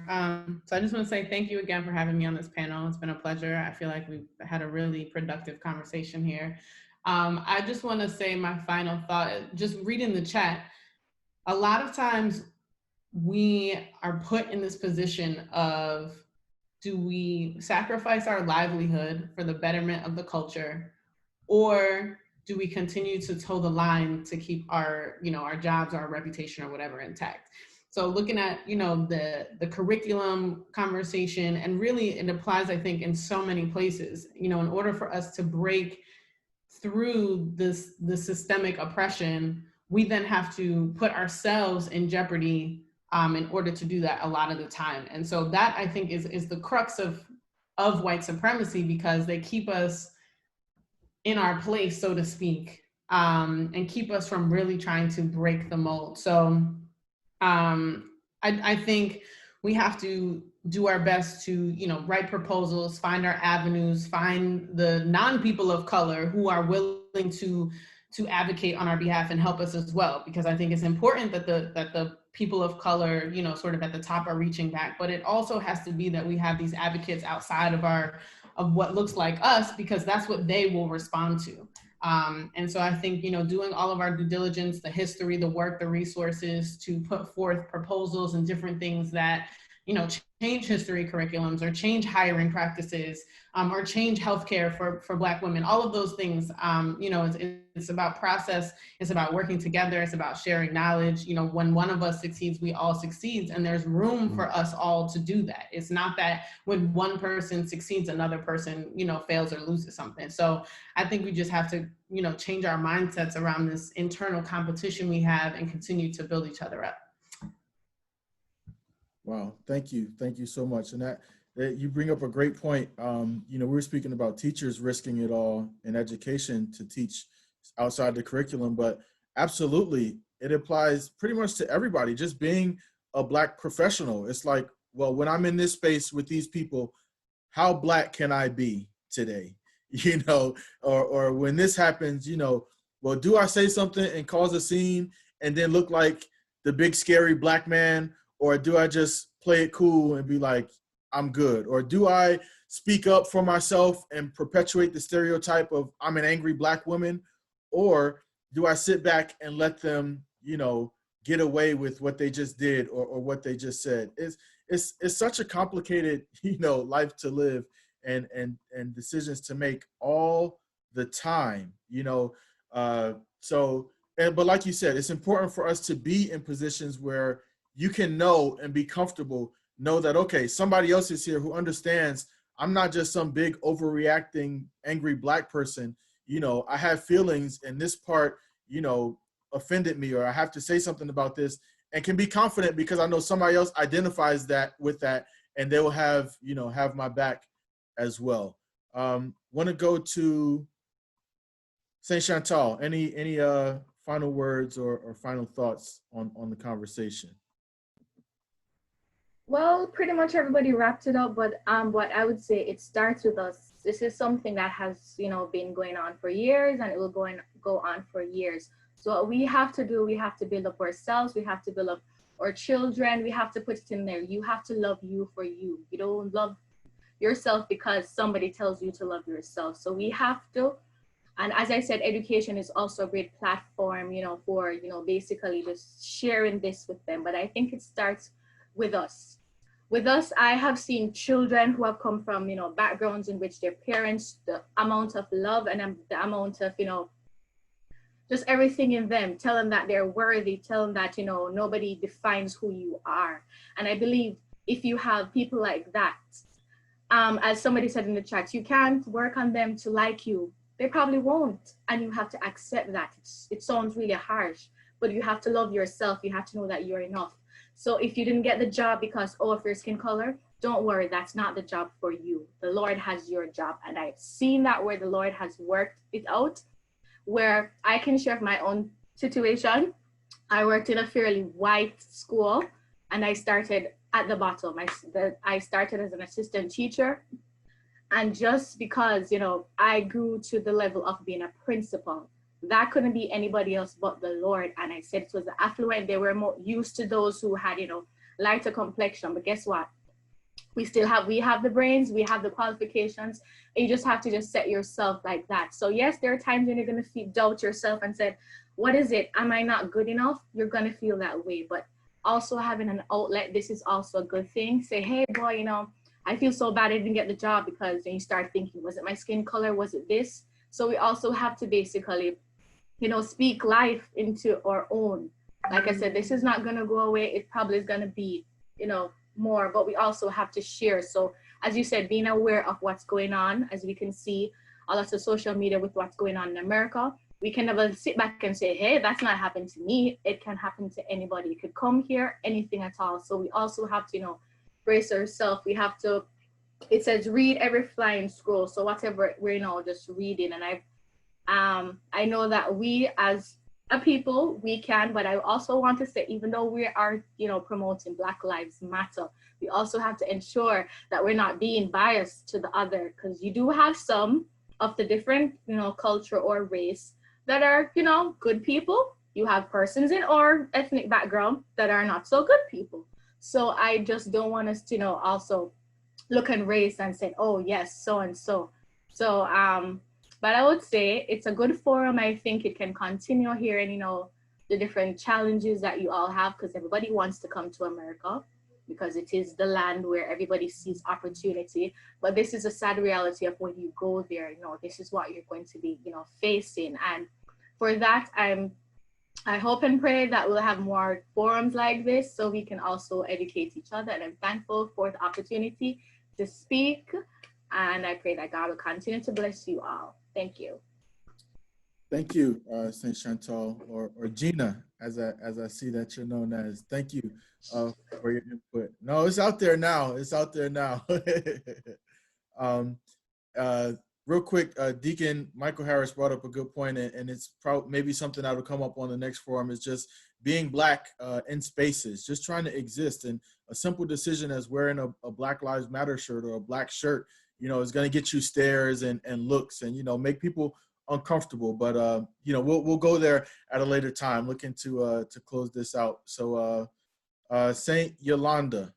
So I just want to say thank you again for having me on this panel. It's been a pleasure. I feel like we've had a really productive conversation here. I just want to say my final thought, just reading the chat, a lot of times we are put in this position of, do we sacrifice our livelihood for the betterment of the culture, or do we continue to toe the line to keep our, you know, our jobs, our reputation, or whatever intact? So looking at, you know, the curriculum conversation, and really it applies, I think, in so many places. You know, in order for us to break through the systemic oppression, we then have to put ourselves in jeopardy in order to do that a lot of the time. And so that, I think, is the crux of white supremacy, because they keep us in our place, so to speak, and keep us from really trying to break the mold. So I think we have to do our best to, you know, write proposals, find our avenues, find the non-people of color who are willing to advocate on our behalf and help us as well, because I think it's important that the people of color, you know, sort of at the top are reaching back, but it also has to be that we have these advocates outside of what looks like us, because that's what they will respond to. And so I think, you know, doing all of our due diligence, the history, the work, the resources to put forth proposals and different things that, you know, change history curriculums, or change hiring practices, or change healthcare for Black women, all of those things, you know, it's about process, it's about working together, it's about sharing knowledge. You know, when one of us succeeds, we all succeed, and there's room for us all to do that. It's not that when one person succeeds, another person, you know, fails or loses something. So I think we just have to, you know, change our mindsets around this internal competition we have and continue to build each other up. Wow, thank you so much. And that you bring up a great point. You know, we were speaking about teachers risking it all in education to teach outside the curriculum, but absolutely, it applies pretty much to everybody. Just being a Black professional, it's like, well, when I'm in this space with these people, how Black can I be today? You know, or when this happens, you know, well, do I say something and cause a scene and then look like the big scary Black man? Or do I just play it cool and be like, I'm good? Or do I speak up for myself and perpetuate the stereotype of I'm an angry Black woman? Or do I sit back and let them, you know, get away with what they just did or what they just said? It's such a complicated, you know, life to live and decisions to make all the time, you know. But like you said, it's important for us to be in positions where you can know and be comfortable know that, okay, somebody else is here who understands I'm not just some big overreacting, angry Black person. You know, I have feelings, and this part, you know, offended me, or I have to say something about this, and can be confident because I know somebody else identifies that with that, and they will have, you know, have my back as well. Want to go to Saint Chantal. Any final words or final thoughts on the conversation? Well, pretty much everybody wrapped it up, but what I would say, it starts with us. This is something that has, you know, been going on for years, and it will go on for years. So what we have to do, we have to build up ourselves, we have to build up our children, we have to put it in there. You have to love you for you. You don't love yourself because somebody tells you to love yourself. So we have to, and as I said, education is also a great platform, you know, for, you know, basically just sharing this with them. But I think it starts with us. With us, I have seen children who have come from, you know, backgrounds in which their parents, the amount of love and the amount of, you know, just everything in them, tell them that they're worthy, tell them that, you know, nobody defines who you are. And I believe if you have people like that, as somebody said in the chat, you can't work on them to like you. They probably won't. And you have to accept that. It sounds really harsh, but you have to love yourself. You have to know that you're enough. So if you didn't get the job because, oh, of your skin color, don't worry, that's not the job for you. The Lord has your job. And I've seen that where the Lord has worked it out, where I can share my own situation. I worked in a fairly white school, and I started at the bottom. I started as an assistant teacher. And just because, you know, I grew to the level of being a principal, that couldn't be anybody else but the Lord. And I said it was the affluent. They were more used to those who had, you know, lighter complexion. But guess what? We have the brains, we have the qualifications. And you just have to just set yourself like that. So yes, there are times when you're going to doubt yourself and say, what is it? Am I not good enough? You're going to feel that way. But also having an outlet, this is also a good thing. Say, hey, boy, you know, I feel so bad I didn't get the job, because then you start thinking, was it my skin color? Was it this? So we also have to basically, you know, speak life into our own. Like I said, this is not going to go away. It probably is going to be, you know, more, but we also have to share. So as you said, being aware of what's going on, as we can see a lot of social media with what's going on in America, we can never sit back and say, hey, that's not happened to me. It can happen to anybody. It could come here, anything at all. So we also have to, you know, brace ourselves. We have to, it says read every flying scroll. So whatever we're, you know, just reading. And I know that we as a people, we can, but I also want to say, even though we are, you know, promoting Black Lives Matter, we also have to ensure that we're not being biased to the other, because you do have some of the different, you know, culture or race that are, you know, good people. You have persons in our ethnic background that are not so good people. So I just don't want us to, you know, also look at race and say, oh yes, so and so. So but I would say it's a good forum. I think it can continue hearing, you know, the different challenges that you all have, because everybody wants to come to America because it is the land where everybody sees opportunity. But this is a sad reality of when you go there, you know, this is what you're going to be, you know, facing. And for that, I hope and pray that we'll have more forums like this so we can also educate each other. And I'm thankful for the opportunity to speak. And I pray that God will continue to bless you all. Thank you. Thank you, Saint Chantal, or Gina, as I see that you're known as. Thank you for your input. No, it's out there now. It's out there now. Real quick, Deacon Michael Harris brought up a good point, and it's probably maybe something that will come up on the next forum, is just being Black in spaces, just trying to exist. And a simple decision as wearing a Black Lives Matter shirt or a black shirt, you know, is going to get you stares and looks and, you know, make people uncomfortable. But, you know, we'll go there at a later time, looking to close this out. So Saint Yolanda.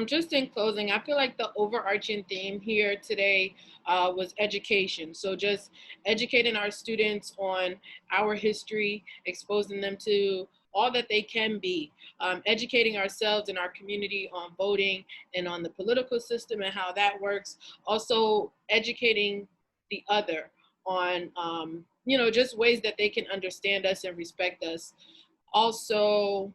Just in closing, I feel like the overarching theme here today was education. So just educating our students on our history, exposing them to all that they can be, educating ourselves and our community on voting and on the political system and how that works. Also educating the other on, you know, just ways that they can understand us and respect us. Also,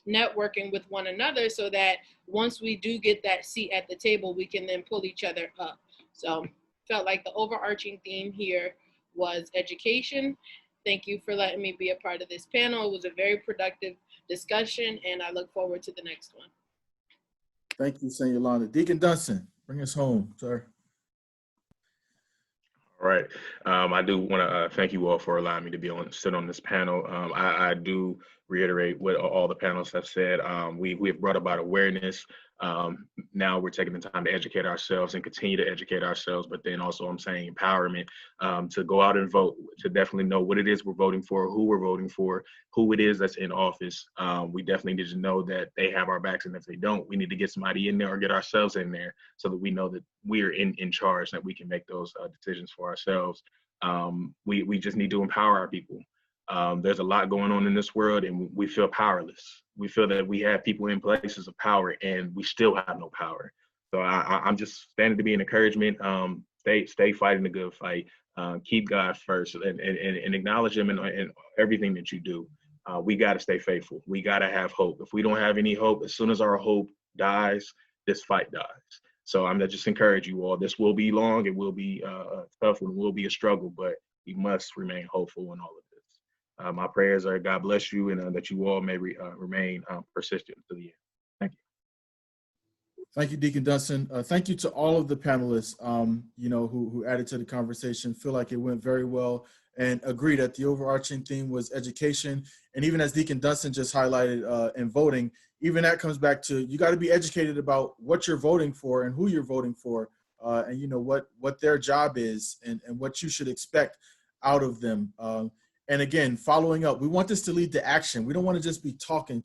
networking with one another so that once we do get that seat at the table, we can then pull each other up. So felt like the overarching theme here was education. Thank you for letting me be a part of this panel. It was a very productive discussion, and I look forward to the next one. Thank you, St. Yolanda. Deacon Dunston, bring us home, sir. All right. I do want to thank you all for allowing me to sit on this panel. I do reiterate what all the panelists have said. We have brought about awareness. Now we're taking the time to educate ourselves and continue to educate ourselves, but then also I'm saying empowerment to go out and vote, to definitely know what it is we're voting for, who we're voting for, who it is that's in office. We definitely need to know that they have our backs, and if they don't, we need to get somebody in there or get ourselves in there so that we know that we're in charge, that we can make those decisions for ourselves. We just need to empower our people. There's a lot going on in this world, and we feel powerless. We feel that we have people in places of power, and we still have no power. So I'm just standing to be an encouragement. Stay fighting the good fight. Keep God first, and acknowledge Him in everything that you do. We got to stay faithful. We got to have hope. If we don't have any hope, as soon as our hope dies, this fight dies. So I'm gonna just encourage you all. This will be long. It will be tough, and will be a struggle, but we must remain hopeful in all of this. My prayers are God bless you, and that you all may remain persistent to the end. Thank you. Thank you, Deacon Dunston. Thank you to all of the panelists, who added to the conversation. Feel like it went very well, and agree that the overarching theme was education. And even as Deacon Dunston just highlighted in voting, even that comes back to, you got to be educated about what you're voting for and who you're voting for, and what their job is, and what you should expect out of them. And again, following up, we want this to lead to action. We don't want to just be talking.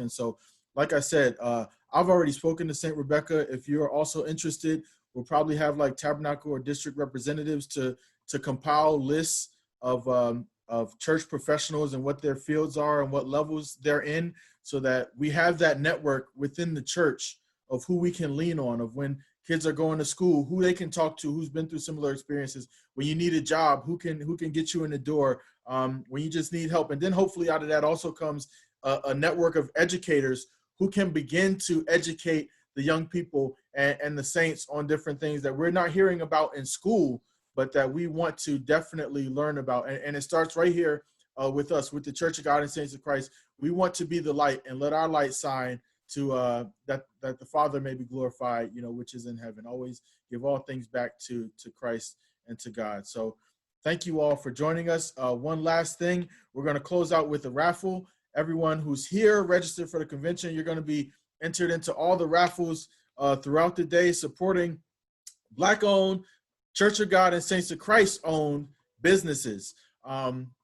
So like I said, I've already spoken to St. Rebecca. If you're also interested, we'll probably have like Tabernacle or district representatives to compile lists of church professionals and what their fields are and what levels they're in, so that we have that network within the church of who we can lean on, of when kids are going to school, who they can talk to, who's been through similar experiences. When you need a job, who can get you in the door, when you just need help. And then hopefully out of that also comes a network of educators who can begin to educate the young people and the saints on different things that we're not hearing about in school, but that we want to definitely learn about. And it starts right here with us, with the Church of God and Saints of Christ. We want to be the light, and let our light shine to that the Father may be glorified, which is in heaven. Always give all things back to Christ and to God. So thank you all for joining us. One last thing, we're going to close out with a raffle. Everyone who's here registered for the convention, you're going to be entered into all the raffles throughout the day, supporting Black-owned, Church of God and Saints of Christ-owned businesses.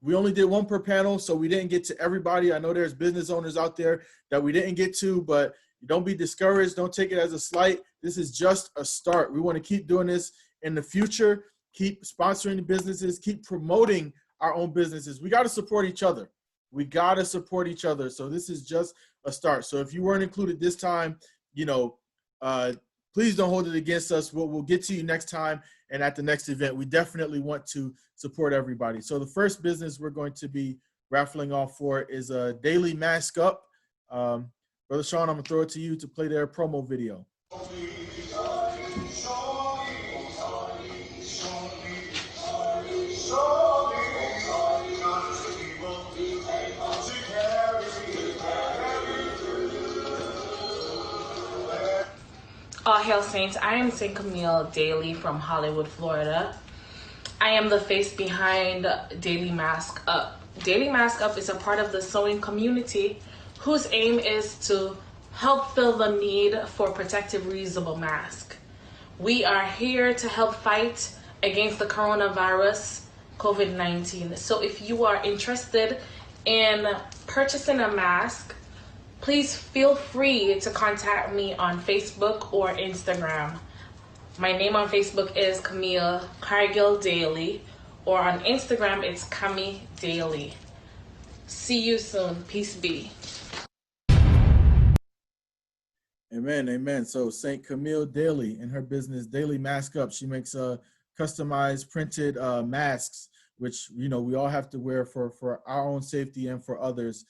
We only did one per panel, so we didn't get to everybody. I know there's business owners out there that we didn't get to, but don't be discouraged. Don't take it as a slight. This is just a start. We want to keep doing this in the future, keep sponsoring the businesses, keep promoting our own businesses. We got to support each other. So this is just a start. So if you weren't included this time, please don't hold it against us. We'll get to you next time and at the next event. We definitely want to support everybody. So the first business we're going to be raffling off for is a Daily Mask Up. Brother Sean, I'm gonna throw it to you to play their promo video. All hail saints. I am St. Camille Daly from Hollywood, Florida. I am the face behind Daily Mask Up. Daily Mask Up is a part of the sewing community whose aim is to help fill the need for protective reusable masks. We are here to help fight against the coronavirus, COVID-19. So if you are interested in purchasing a mask, please feel free to contact me on Facebook or Instagram. My name on Facebook is Camille Cargill Daly, or on Instagram it's Cami Daly. See you soon. Peace be. Amen, amen. So St. Camille Daly and her business Daily Mask Up. She makes customized printed masks, which we all have to wear for our own safety and for others.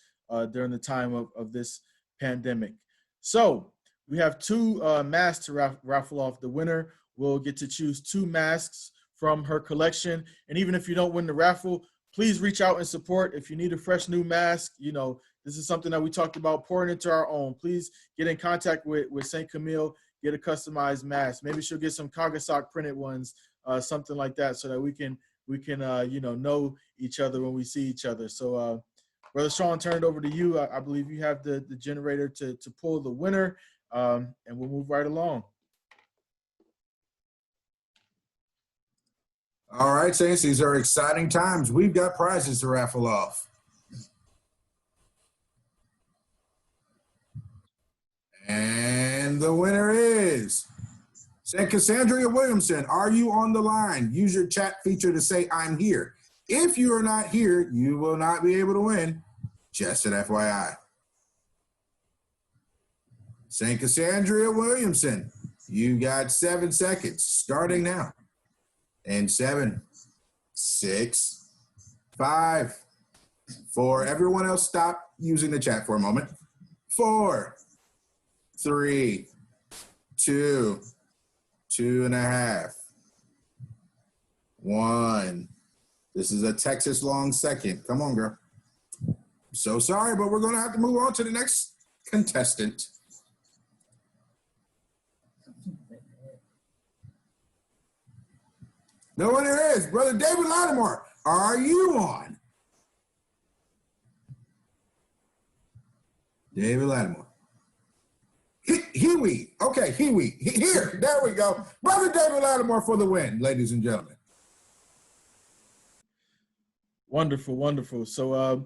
during the time of this pandemic. So we have 2 masks to raffle off. The winner will get to choose 2 masks from her collection. And even if you don't win the raffle, please reach out and support. If you need a fresh new mask, you know, this is something that we talked about, pouring into our own. Please get in contact with St. Camille, get a customized mask. Maybe she'll get some Kagasak printed ones, something like that, so that we can you know each other when we see each other. So Brother Sean, turn it over to you. I believe you have the generator to pull the winner, and we'll move right along. All right, Saints, these are exciting times. We've got prizes to raffle off. And the winner is St. Cassandra Williamson. Are you on the line? Use your chat feature to say I'm here. If you are not here, you will not be able to win. Just an FYI. St. Cassandra Williamson, you got 7 seconds starting now. And 7, 6, 5, 4. Everyone else stop using the chat for a moment. 4, 3, 2, 2.5, 1. This is a Texas long second. Come on, girl. So sorry, but we're going to have to move on to the next contestant. The winner is Brother David Lattimore. Are you on? David Lattimore. Hiwi. Okay, Hiwi. Here. There we go. Brother David Lattimore for the win, ladies and gentlemen. Wonderful, wonderful. So,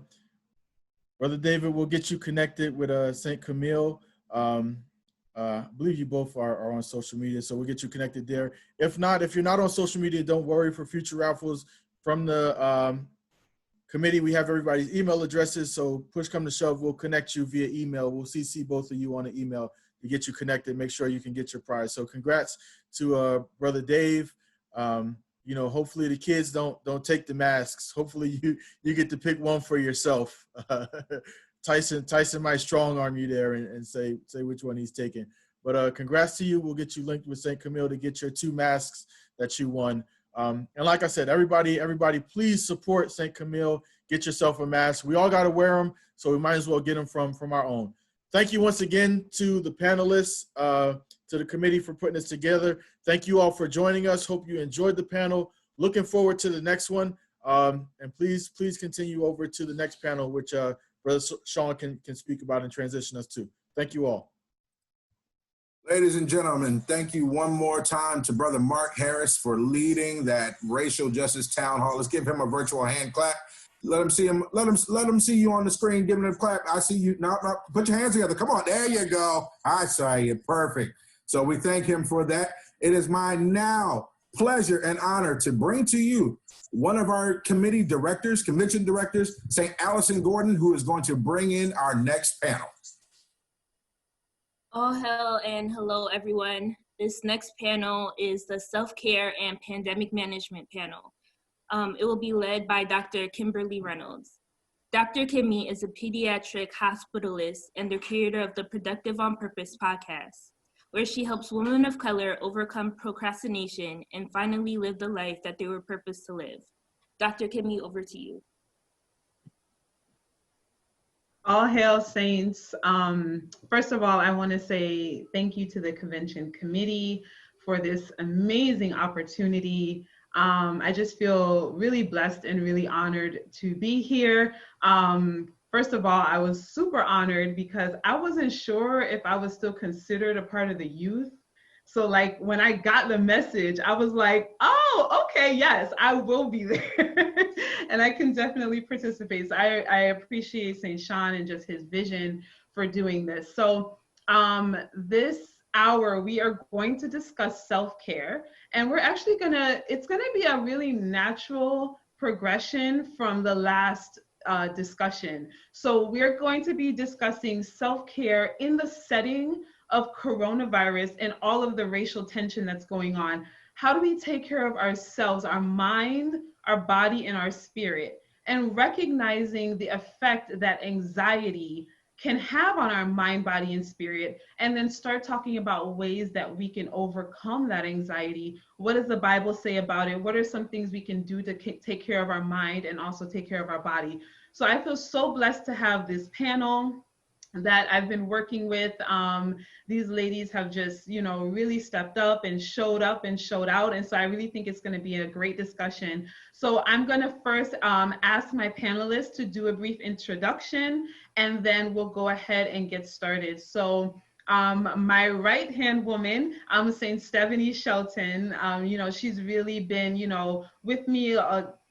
Brother David, we'll get you connected with St. Camille. I believe you both are on social media, so we'll get you connected there. If not, if you're not on social media, don't worry. For future raffles from the committee, we have everybody's email addresses, so push come to shove, we'll connect you via email. We'll CC both of you on an email to get you connected, make sure you can get your prize. So congrats to Brother Dave. You know, hopefully the kids don't take the masks. Hopefully you get to pick one for yourself. Tyson might strong arm you there and say which one he's taking. But congrats to you. We'll get you linked with St. Camille to get your 2 masks that you won. And like I said, everybody, please support St. Camille. Get yourself a mask. We all got to wear them, so we might as well get them from our own. Thank you once again to the panelists, to the committee for putting this together. Thank you all for joining us. Hope you enjoyed the panel. Looking forward to the next one. And please continue over to the next panel, which Brother Sean can speak about and transition us to. Thank you all. Ladies and gentlemen, thank you one more time to Brother Mark Harris for leading that racial justice town hall. Let's give him a virtual hand clap. Let him see him. Let him see you on the screen. Give him a clap. I see you. No, put your hands together. Come on. There you go. I saw you. Perfect. So we thank him for that. It is my now pleasure and honor to bring to you one of our committee directors, convention directors, St. Allison Gordon, who is going to bring in our next panel. All hail and hello, everyone. This next panel is the Self-Care and Pandemic Management panel. It will be led by Dr. Kimberly Reynolds. Dr. Kimmy is a pediatric hospitalist and the creator of the Productive on Purpose podcast, where she helps women of color overcome procrastination and finally live the life that they were purposed to live. Dr. Kimmy, over to you. All hail, Saints. First of all, I want to say thank you to the convention committee for this amazing opportunity. I just feel really blessed and really honored to be here. First of all, I was super honored because I wasn't sure if I was still considered a part of the youth. So like when I got the message, I was like, oh, okay, yes, I will be there. And I can definitely participate. So I appreciate St. Sean and just his vision for doing this. So this hour, we are going to discuss self-care, and we're actually it's gonna be a really natural progression from the last discussion. So we're going to be discussing self-care in the setting of coronavirus and all of the racial tension that's going on. How do we take care of ourselves, our mind, our body, and our spirit? and recognizing the effect that anxiety can have on our mind, body, and spirit, and then start talking about ways that we can overcome that anxiety. What does the Bible say about it? What are some things we can do to take care of our mind and also take care of our body? So I feel so blessed to have this panel that I've been working with. These ladies have just, really stepped up and showed out. And so I really think it's going to be a great discussion. So I'm going to first ask my panelists to do a brief introduction, and then we'll go ahead and get started. So my right-hand woman, St. Stephanie Shelton, she's really been, with me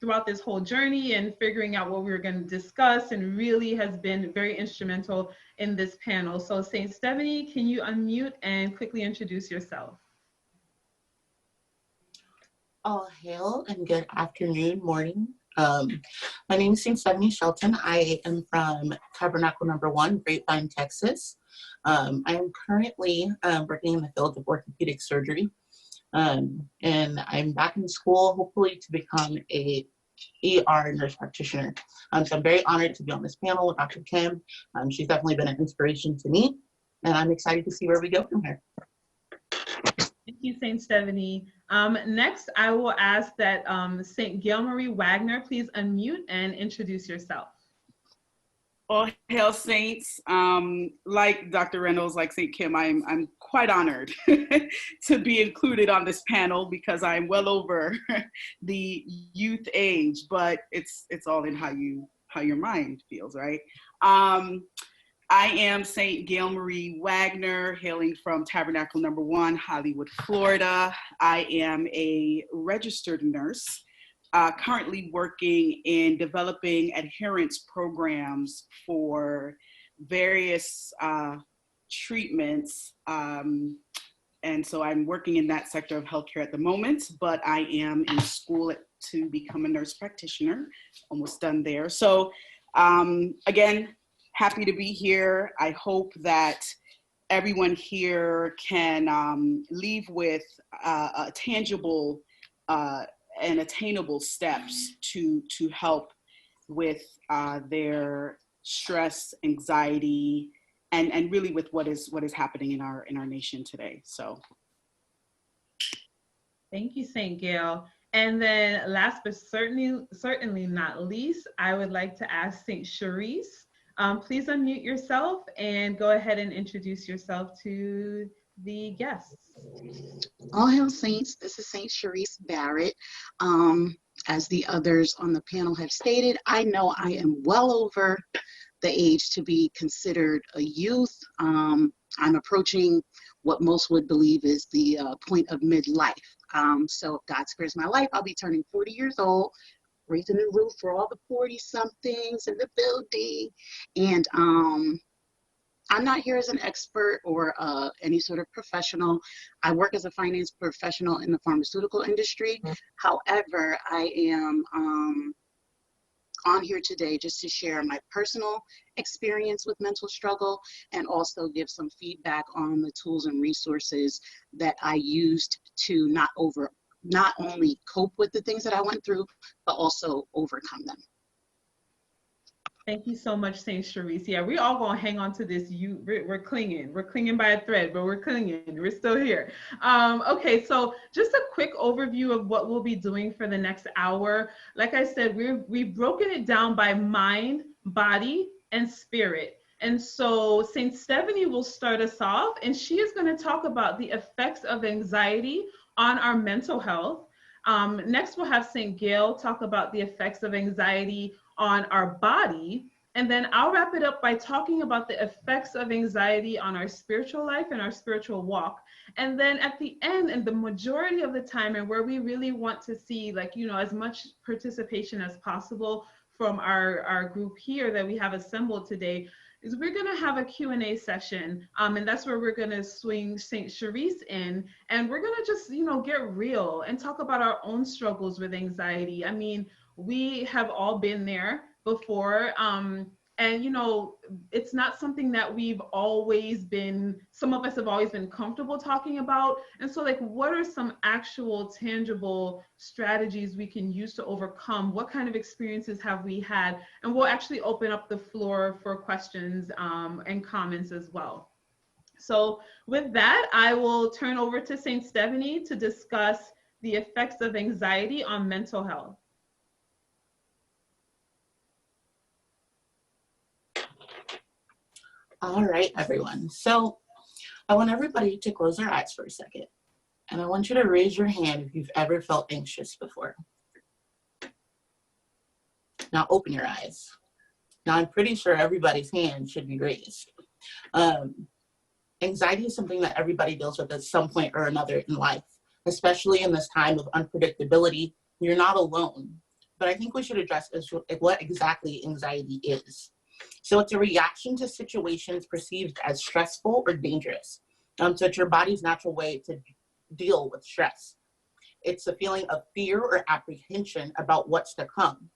throughout this whole journey and figuring out what we were going to discuss, and really has been very instrumental in this panel. So St. Stephanie, can you unmute and quickly introduce yourself? All hail and good afternoon, morning. My name is St. Stephanie Shelton. I am from Tabernacle No. 1, Grapevine, Texas. I am currently working in the field of orthopedic surgery, and I'm back in school, hopefully to become a ER nurse practitioner. So I'm very honored to be on this panel with Dr. Kim. She's definitely been an inspiration to me, and I'm excited to see where we go from here. Thank you, St. Stephanie. Next, I will ask that St. Gail Marie Wagner please unmute and introduce yourself. All hail saints. Like Dr. Reynolds, like St. Kim, I'm quite honored to be included on this panel because I'm well over the youth age, but it's all in how your mind feels, right? I am St. Gail Marie Wagner, hailing from Tabernacle No. 1, Hollywood, Florida. I am a registered nurse, currently working in developing adherence programs for various treatments. And so I'm working in that sector of healthcare at the moment, but I am in school to become a nurse practitioner, almost done there. So again, happy to be here. I hope that everyone here can leave with tangible and attainable steps to help with their stress, anxiety, and really with what is happening in our nation today. So, thank you, St. Gail. And then, last but certainly not least, I would like to ask St. Charisse. Please unmute yourself and go ahead and introduce yourself to the guests. All hail saints, this is St. Charisse Barrett. As the others on the panel have stated, I know I am well over the age to be considered a youth. I'm approaching what most would believe is the point of midlife. So if God spares my life, I'll be turning 40 years old, raising the roof for all the 40-somethings in the building. And I'm not here as an expert or any sort of professional. I work as a finance professional in the pharmaceutical industry. However, I am on here today just to share my personal experience with mental struggle and also give some feedback on the tools and resources that I used to not only cope with the things that I went through, but also overcome them. Thank you so much, St. Charisse. Yeah, we all gonna hang on to this. We're clinging. We're clinging by a thread, but we're clinging. We're still here. Okay, so just a quick overview of what we'll be doing for the next hour. Like I said, we've broken it down by mind, body, and spirit. And so St. Stephanie will start us off, and she is going to talk about the effects of anxiety on our mental health. Next, we'll have St. Gail talk about the effects of anxiety on our body. And then I'll wrap it up by talking about the effects of anxiety on our spiritual life and our spiritual walk. And then at the end, and the majority of the time, and where we really want to see, like, as much participation as possible from our group here that we have assembled today, is we're going to have a Q&A session, and that's where we're going to swing St. Charisse in, and we're going to just, get real and talk about our own struggles with anxiety. I mean, we have all been there before, and And, you know, it's not something that some of us have always been comfortable talking about. And so, like, what are some actual tangible strategies we can use to overcome? What kind of experiences have we had? And we'll actually open up the floor for questions and comments as well. So with that, I will turn over to St. Stephanie to discuss the effects of anxiety on mental health. All right, everyone. So I want everybody to close their eyes for a second. And I want you to raise your hand if you've ever felt anxious before. Now open your eyes. Now I'm pretty sure everybody's hand should be raised. Anxiety is something that everybody deals with at some point or another in life, especially in this time of unpredictability. You're not alone. But I think we should address what exactly anxiety is. So it's a reaction to situations perceived as stressful or dangerous. So it's your body's natural way to deal with stress. It's a feeling of fear or apprehension about what's to come.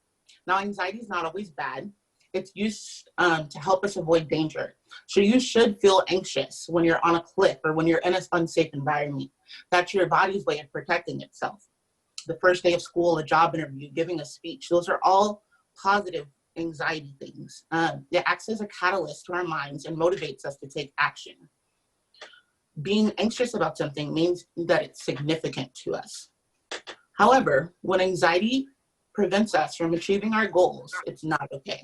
Now, anxiety is not always bad. It's used to help us avoid danger. So you should feel anxious when you're on a cliff or when you're in an unsafe environment. That's your body's way of protecting itself. The first day of school, a job interview, giving a speech, those are all positive anxiety things. It acts as a catalyst to our minds and motivates us to take action. Being anxious about something means that it's significant to us. However, when anxiety prevents us from achieving our goals, it's not okay.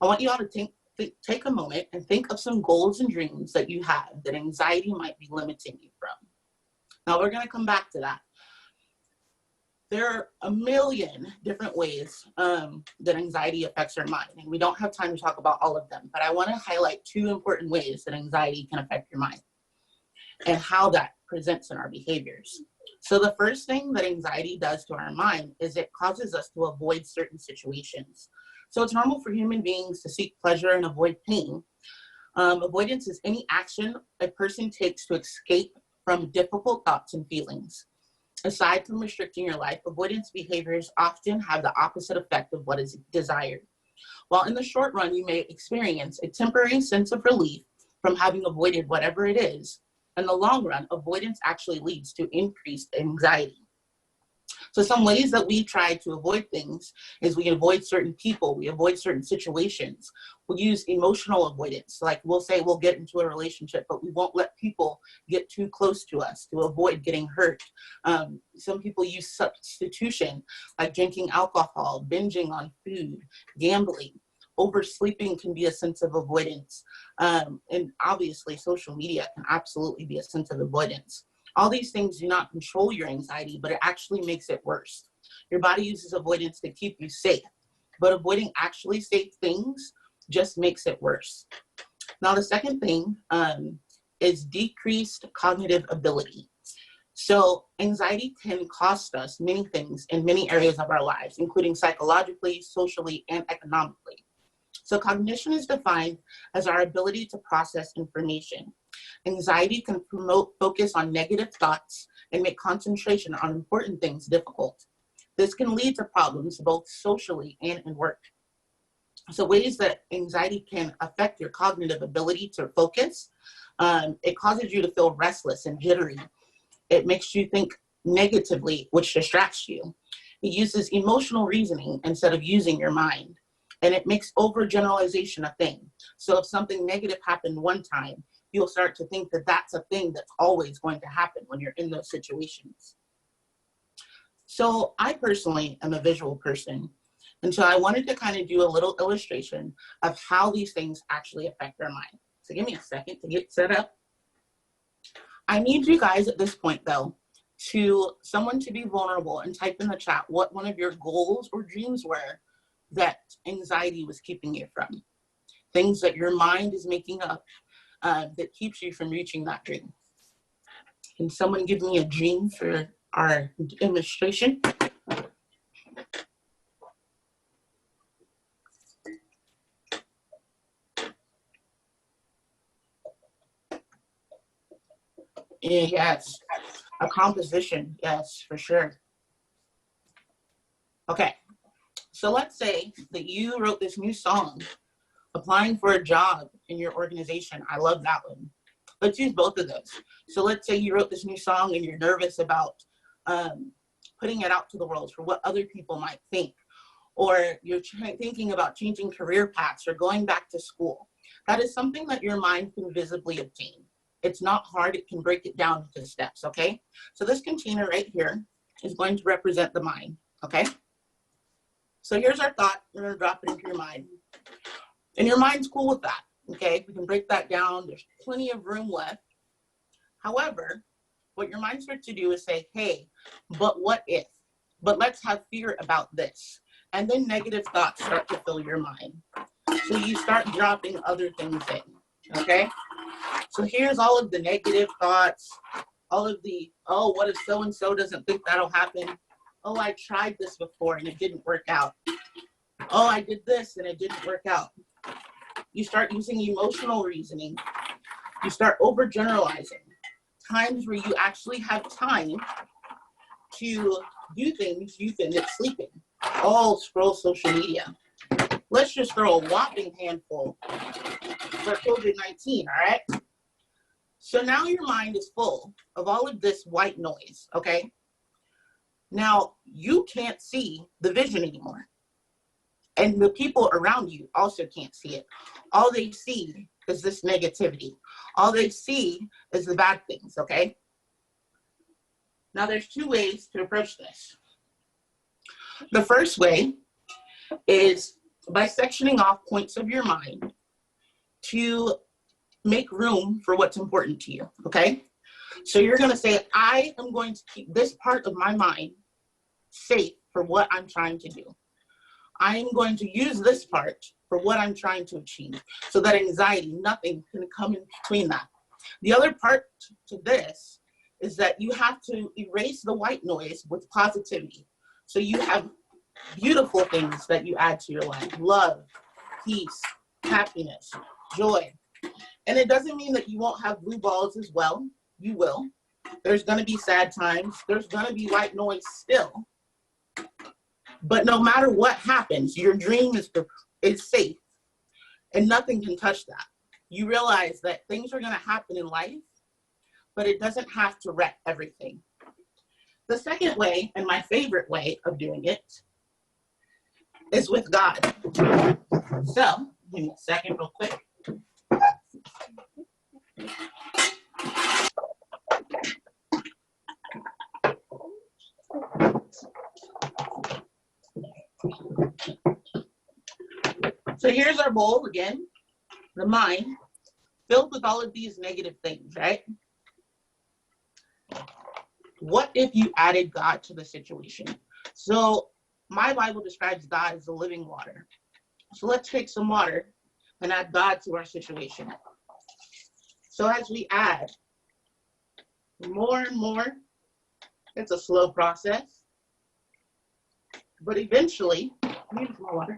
I want you all to take a moment and think of some goals and dreams that you have that anxiety might be limiting you from. Now we're going to come back to that. There are a million different ways that anxiety affects our mind, and we don't have time to talk about all of them, but I want to highlight two important ways that anxiety can affect your mind and how that presents in our behaviors. So the first thing that anxiety does to our mind is it causes us to avoid certain situations. So it's normal for human beings to seek pleasure and avoid pain. Avoidance is any action a person takes to escape from difficult thoughts and feelings. Aside from restricting your life, avoidance behaviors often have the opposite effect of what is desired. While in the short run, you may experience a temporary sense of relief from having avoided whatever it is, in the long run, avoidance actually leads to increased anxiety. So some ways that we try to avoid things is we avoid certain people, we avoid certain situations. We'll use emotional avoidance. Like we'll say we'll get into a relationship, but we won't let people get too close to us to avoid getting hurt. Some people use substitution, like drinking alcohol, binging on food, gambling. Oversleeping can be a sense of avoidance. And obviously social media can absolutely be a sense of avoidance. All these things do not control your anxiety, but it actually makes it worse. Your body uses avoidance to keep you safe, but avoiding actually safe things just makes it worse. Now, the second thing is decreased cognitive ability. So anxiety can cost us many things in many areas of our lives, including psychologically, socially, and economically. So cognition is defined as our ability to process information. Anxiety can promote focus on negative thoughts and make concentration on important things difficult. This can lead to problems both socially and in work. So ways that anxiety can affect your cognitive ability to focus, it causes you to feel restless and jittery. It makes you think negatively, which distracts you. It uses emotional reasoning instead of using your mind. And it makes overgeneralization a thing. So if something negative happened one time, you'll start to think that that's a thing that's always going to happen when you're in those situations. So I personally am a visual person. And so I wanted to kind of do a little illustration of how these things actually affect our mind. So give me a second to get set up. I need you guys at this point though, someone to be vulnerable and type in the chat what one of your goals or dreams were that anxiety was keeping you from. Things that your mind is making up that keeps you from reaching that dream. Can someone give me a dream for our demonstration? Yes, a composition, yes, for sure. Okay, so let's say that you wrote this new song Applying for a job in your organization. I love that one. Let's use both of those. So let's say you wrote this new song and you're nervous about putting it out to the world for what other people might think, or you're thinking about changing career paths or going back to school. That is something that your mind can visibly obtain. It's not hard, it can break it down into steps, okay? So this container right here is going to represent the mind, okay? So here's our thought, we're gonna drop it into your mind. And your mind's cool with that, okay? We can break that down, there's plenty of room left. However, what your mind starts to do is say, hey, but what if? But let's have fear about this. And then negative thoughts start to fill your mind. So you start dropping other things in, okay? So here's all of the negative thoughts, all of the, oh, what if so-and-so doesn't think that'll happen? Oh, I tried this before and it didn't work out. Oh, I did this and it didn't work out. You start using emotional reasoning. You start overgeneralizing. Times where you actually have time to do things you think it's sleeping. Oh, scroll social media. Let's just throw a whopping handful for COVID-19, all right? So now your mind is full of all of this white noise, okay? Now, you can't see the vision anymore. And the people around you also can't see it. All they see is this negativity. All they see is the bad things, okay? Now, there's two ways to approach this. The first way is by sectioning off points of your mind to make room for what's important to you, okay? So you're gonna say, I am going to keep this part of my mind safe for what I'm trying to do. I am going to use this part for what I'm trying to achieve, so that anxiety, nothing can come in between that. The other part to this is that you have to erase the white noise with positivity. So you have beautiful things that you add to your life: love, peace, happiness, joy. And it doesn't mean that you won't have blue balls as well. You will. There's gonna be sad times. There's gonna be white noise still. But no matter what happens, your dream is safe and nothing can touch that. You realize that things are gonna happen in life, but it doesn't have to wreck everything. The second way, and my favorite way of doing it, is with God. So, give me a second real quick. So here's our bowl again, the mind, filled with all of these negative things, right? What if you added God to the situation? So my Bible describes God as the living water. So let's take some water and add God to our situation. So as we add more and more, it's a slow process, but eventually, here's my water.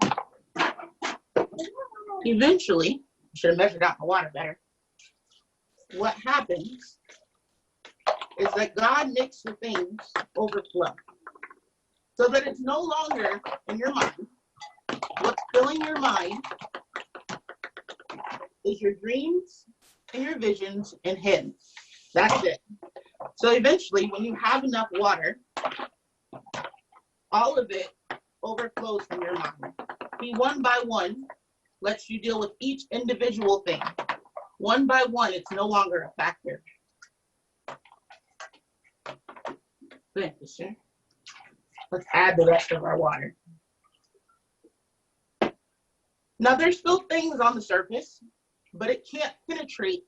Eventually, I should have measured out my water better. What happens is that God makes the things overflow, so that it's no longer in your mind. What's filling your mind is your dreams and your visions and Him. That's it. So eventually, when you have enough water, all of it overflows from your mind. He one by one lets you deal with each individual thing. One by one, it's no longer a factor. Thank you, sir. Let's add the rest of our water. Now, there's still things on the surface, but it can't penetrate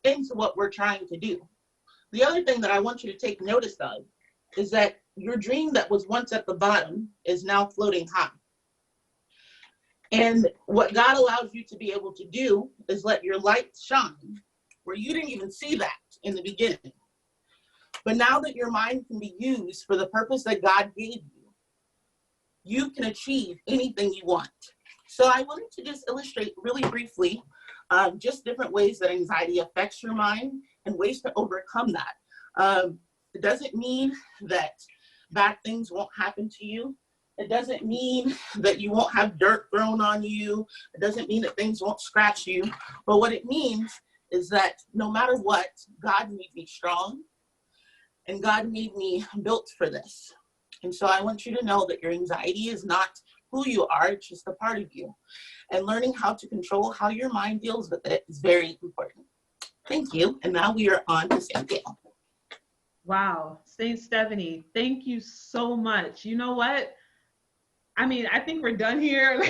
into what we're trying to do. The other thing that I want you to take notice of is that your dream that was once at the bottom is now floating high. And what God allows you to be able to do is let your light shine where you didn't even see that in the beginning. But now that your mind can be used for the purpose that God gave you, you can achieve anything you want. So I wanted to just illustrate really briefly just different ways that anxiety affects your mind and ways to overcome that. It doesn't mean that bad things won't happen to you. It doesn't mean that you won't have dirt thrown on you. It doesn't mean that things won't scratch you. But what it means is that no matter what, God made me strong and God made me built for this. And so I want you to know that your anxiety is not who you are, it's just a part of you. And learning how to control how your mind deals with it is very important. Thank you. And now we are on to St. Gail. Wow, St. Stephanie, thank you so much. You know what? I mean, I think we're done here.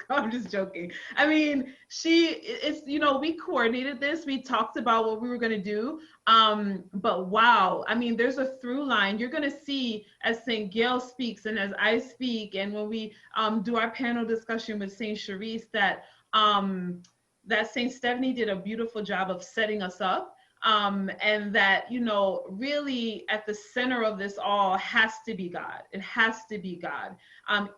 I'm just joking. I mean, it's, you know, we coordinated this. We talked about what we were going to do. But wow, I mean, there's a through line. You're going to see as St. Gail speaks and as I speak, and when we do our panel discussion with St. Sharice, that St. Stephanie did a beautiful job of setting us up. And that, you know, really at the center of this all has to be God. It has to be God.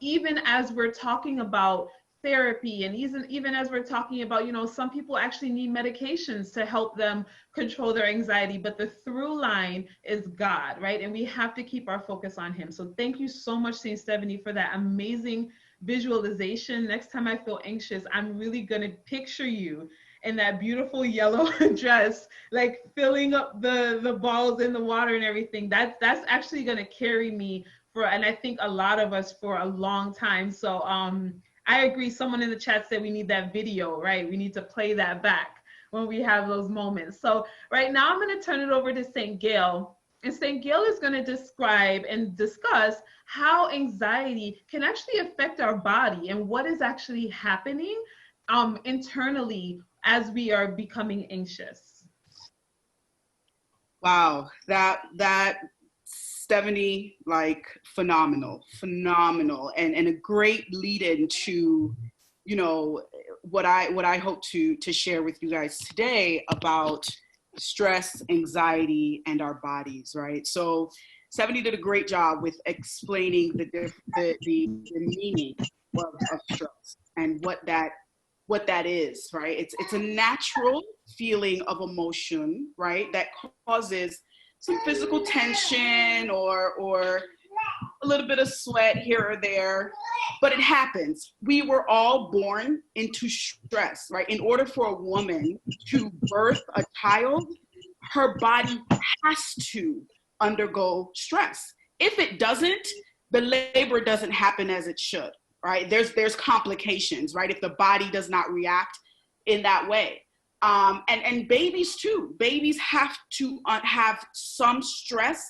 Even as we're talking about therapy, and even as we're talking about, you know, some people actually need medications to help them control their anxiety, but the through line is God, right? And we have to keep our focus on him. So thank you so much, St. Stephanie, for that amazing visualization. Next time I feel anxious, I'm really gonna picture you in that beautiful yellow dress, like filling up the balls in the water and everything. That's actually gonna carry me for, and I think a lot of us, for a long time. So I agree, someone in the chat said we need that video, right? We need to play that back when we have those moments. So right now I'm gonna turn it over to St. Gail. And St. Gail is gonna describe and discuss how anxiety can actually affect our body and what is actually happening internally as we are becoming anxious. Wow, that Stephanie, like phenomenal, and a great lead-in to, you know, what I hope to share with you guys today about stress, anxiety, and our bodies, right? So Stephanie did a great job with explaining the meaning of stress and what that is, right? It's a natural feeling of emotion, right, that causes some physical tension or a little bit of sweat here or there, but it happens. We were all born into stress, right? In order for a woman to birth a child, her body has to undergo stress. If it doesn't, the labor doesn't happen as it should. Right? There's complications, right? If the body does not react in that way. And babies too. Babies have to have some stress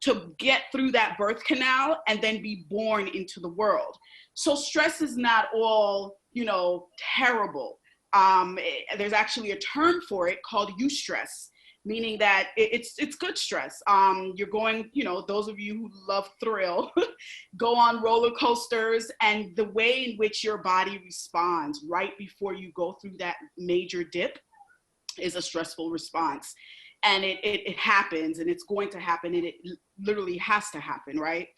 to get through that birth canal and then be born into the world. So stress is not all, you know, terrible. There's actually a term for it called eustress, meaning that it's good stress. You're going, you know, those of you who love thrill, go on roller coasters, and the way in which your body responds right before you go through that major dip is a stressful response. And it happens, and it's going to happen, and it literally has to happen, right?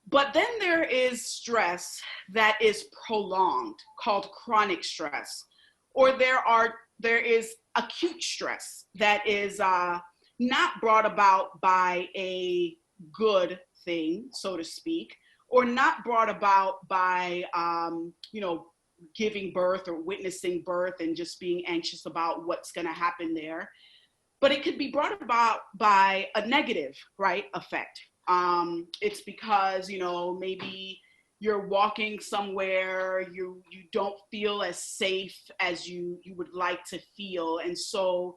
But then there is stress that is prolonged, called chronic stress, or there is acute stress that is not brought about by a good thing, so to speak, or not brought about by, you know, giving birth or witnessing birth and just being anxious about what's going to happen there. But it could be brought about by a negative, right, effect. It's because, you know, maybe you're walking somewhere, you don't feel as safe as you would like to feel. And so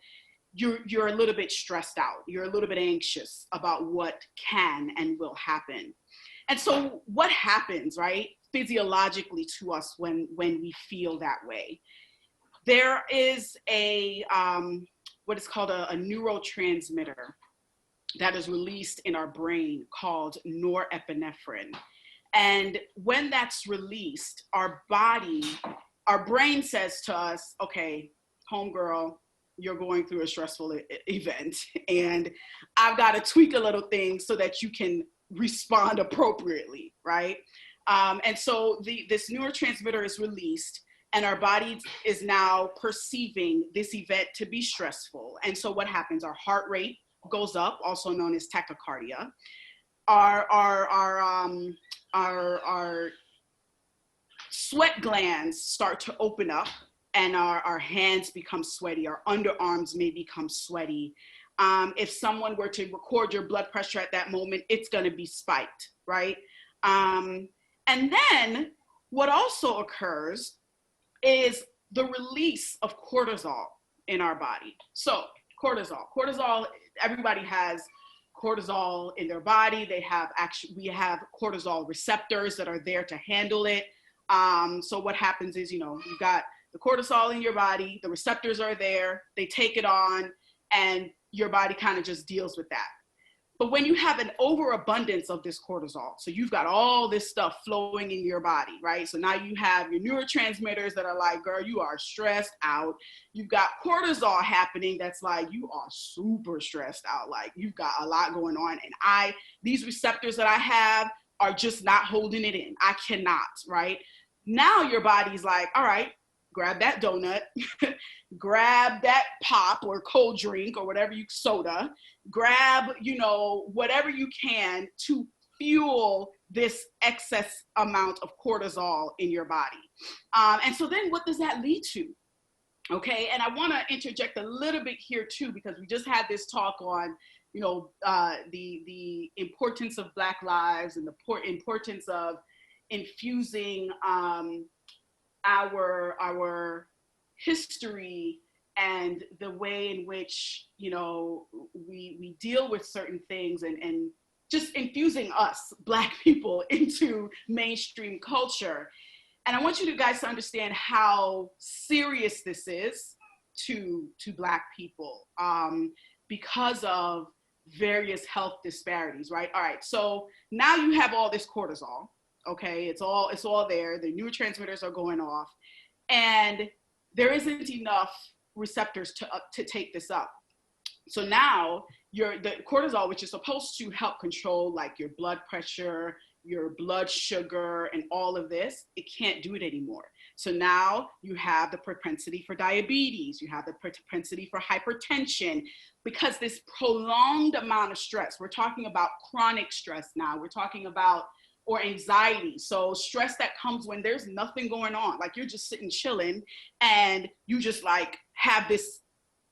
you're a little bit stressed out. You're a little bit anxious about what can and will happen. And so what happens, right, physiologically to us when we feel that way? There is a, what is called a neurotransmitter that is released in our brain called norepinephrine. And when that's released, our brain says to us, okay, homegirl, you're going through a stressful event, and I've got to tweak a little thing so that you can respond appropriately, right? And so this neurotransmitter is released, and our body is now perceiving this event to be stressful. And so what happens? Our heart rate goes up, also known as tachycardia. our sweat glands start to open up, and our hands become sweaty, our underarms may become sweaty. If someone were to record your blood pressure at that moment, it's going to be spiked, right? And then what also occurs is the release of cortisol in our body. So cortisol, everybody has cortisol in their body. We have cortisol receptors that are there to handle it. So what happens is, you've got the cortisol in your body, the receptors are there, they take it on, and your body kind of just deals with that. But when you have an overabundance of this cortisol, so you've got all this stuff flowing in your body, right? So now you have your neurotransmitters that are like, girl, you are stressed out. You've got cortisol happening that's like, you are super stressed out. Like, you've got a lot going on. And these receptors that I have are just not holding it in. I cannot, right? Now your body's like, all right, grab that donut, grab that pop or cold drink or whatever soda, grab, whatever you can to fuel this excess amount of cortisol in your body. And so then what does that lead to? Okay, and I want to interject a little bit here too, because we just had this talk on, the importance of Black lives and the importance of infusing our history and the way in which, we deal with certain things and just infusing us Black people into mainstream culture. And I want you guys to understand how serious this is to Black people because of various health disparities, right? All right, so now you have all this cortisol, okay? It's all there. The neurotransmitters are going off, and there isn't enough receptors to take this up. So now the cortisol, which is supposed to help control like your blood pressure, your blood sugar, and all of this, it can't do it anymore. So now you have the propensity for diabetes, you have the propensity for hypertension, because this prolonged amount of stress, we're talking about chronic stress now, we're talking about, or anxiety. So stress that comes when there's nothing going on, like you're just sitting chilling and you just like have this,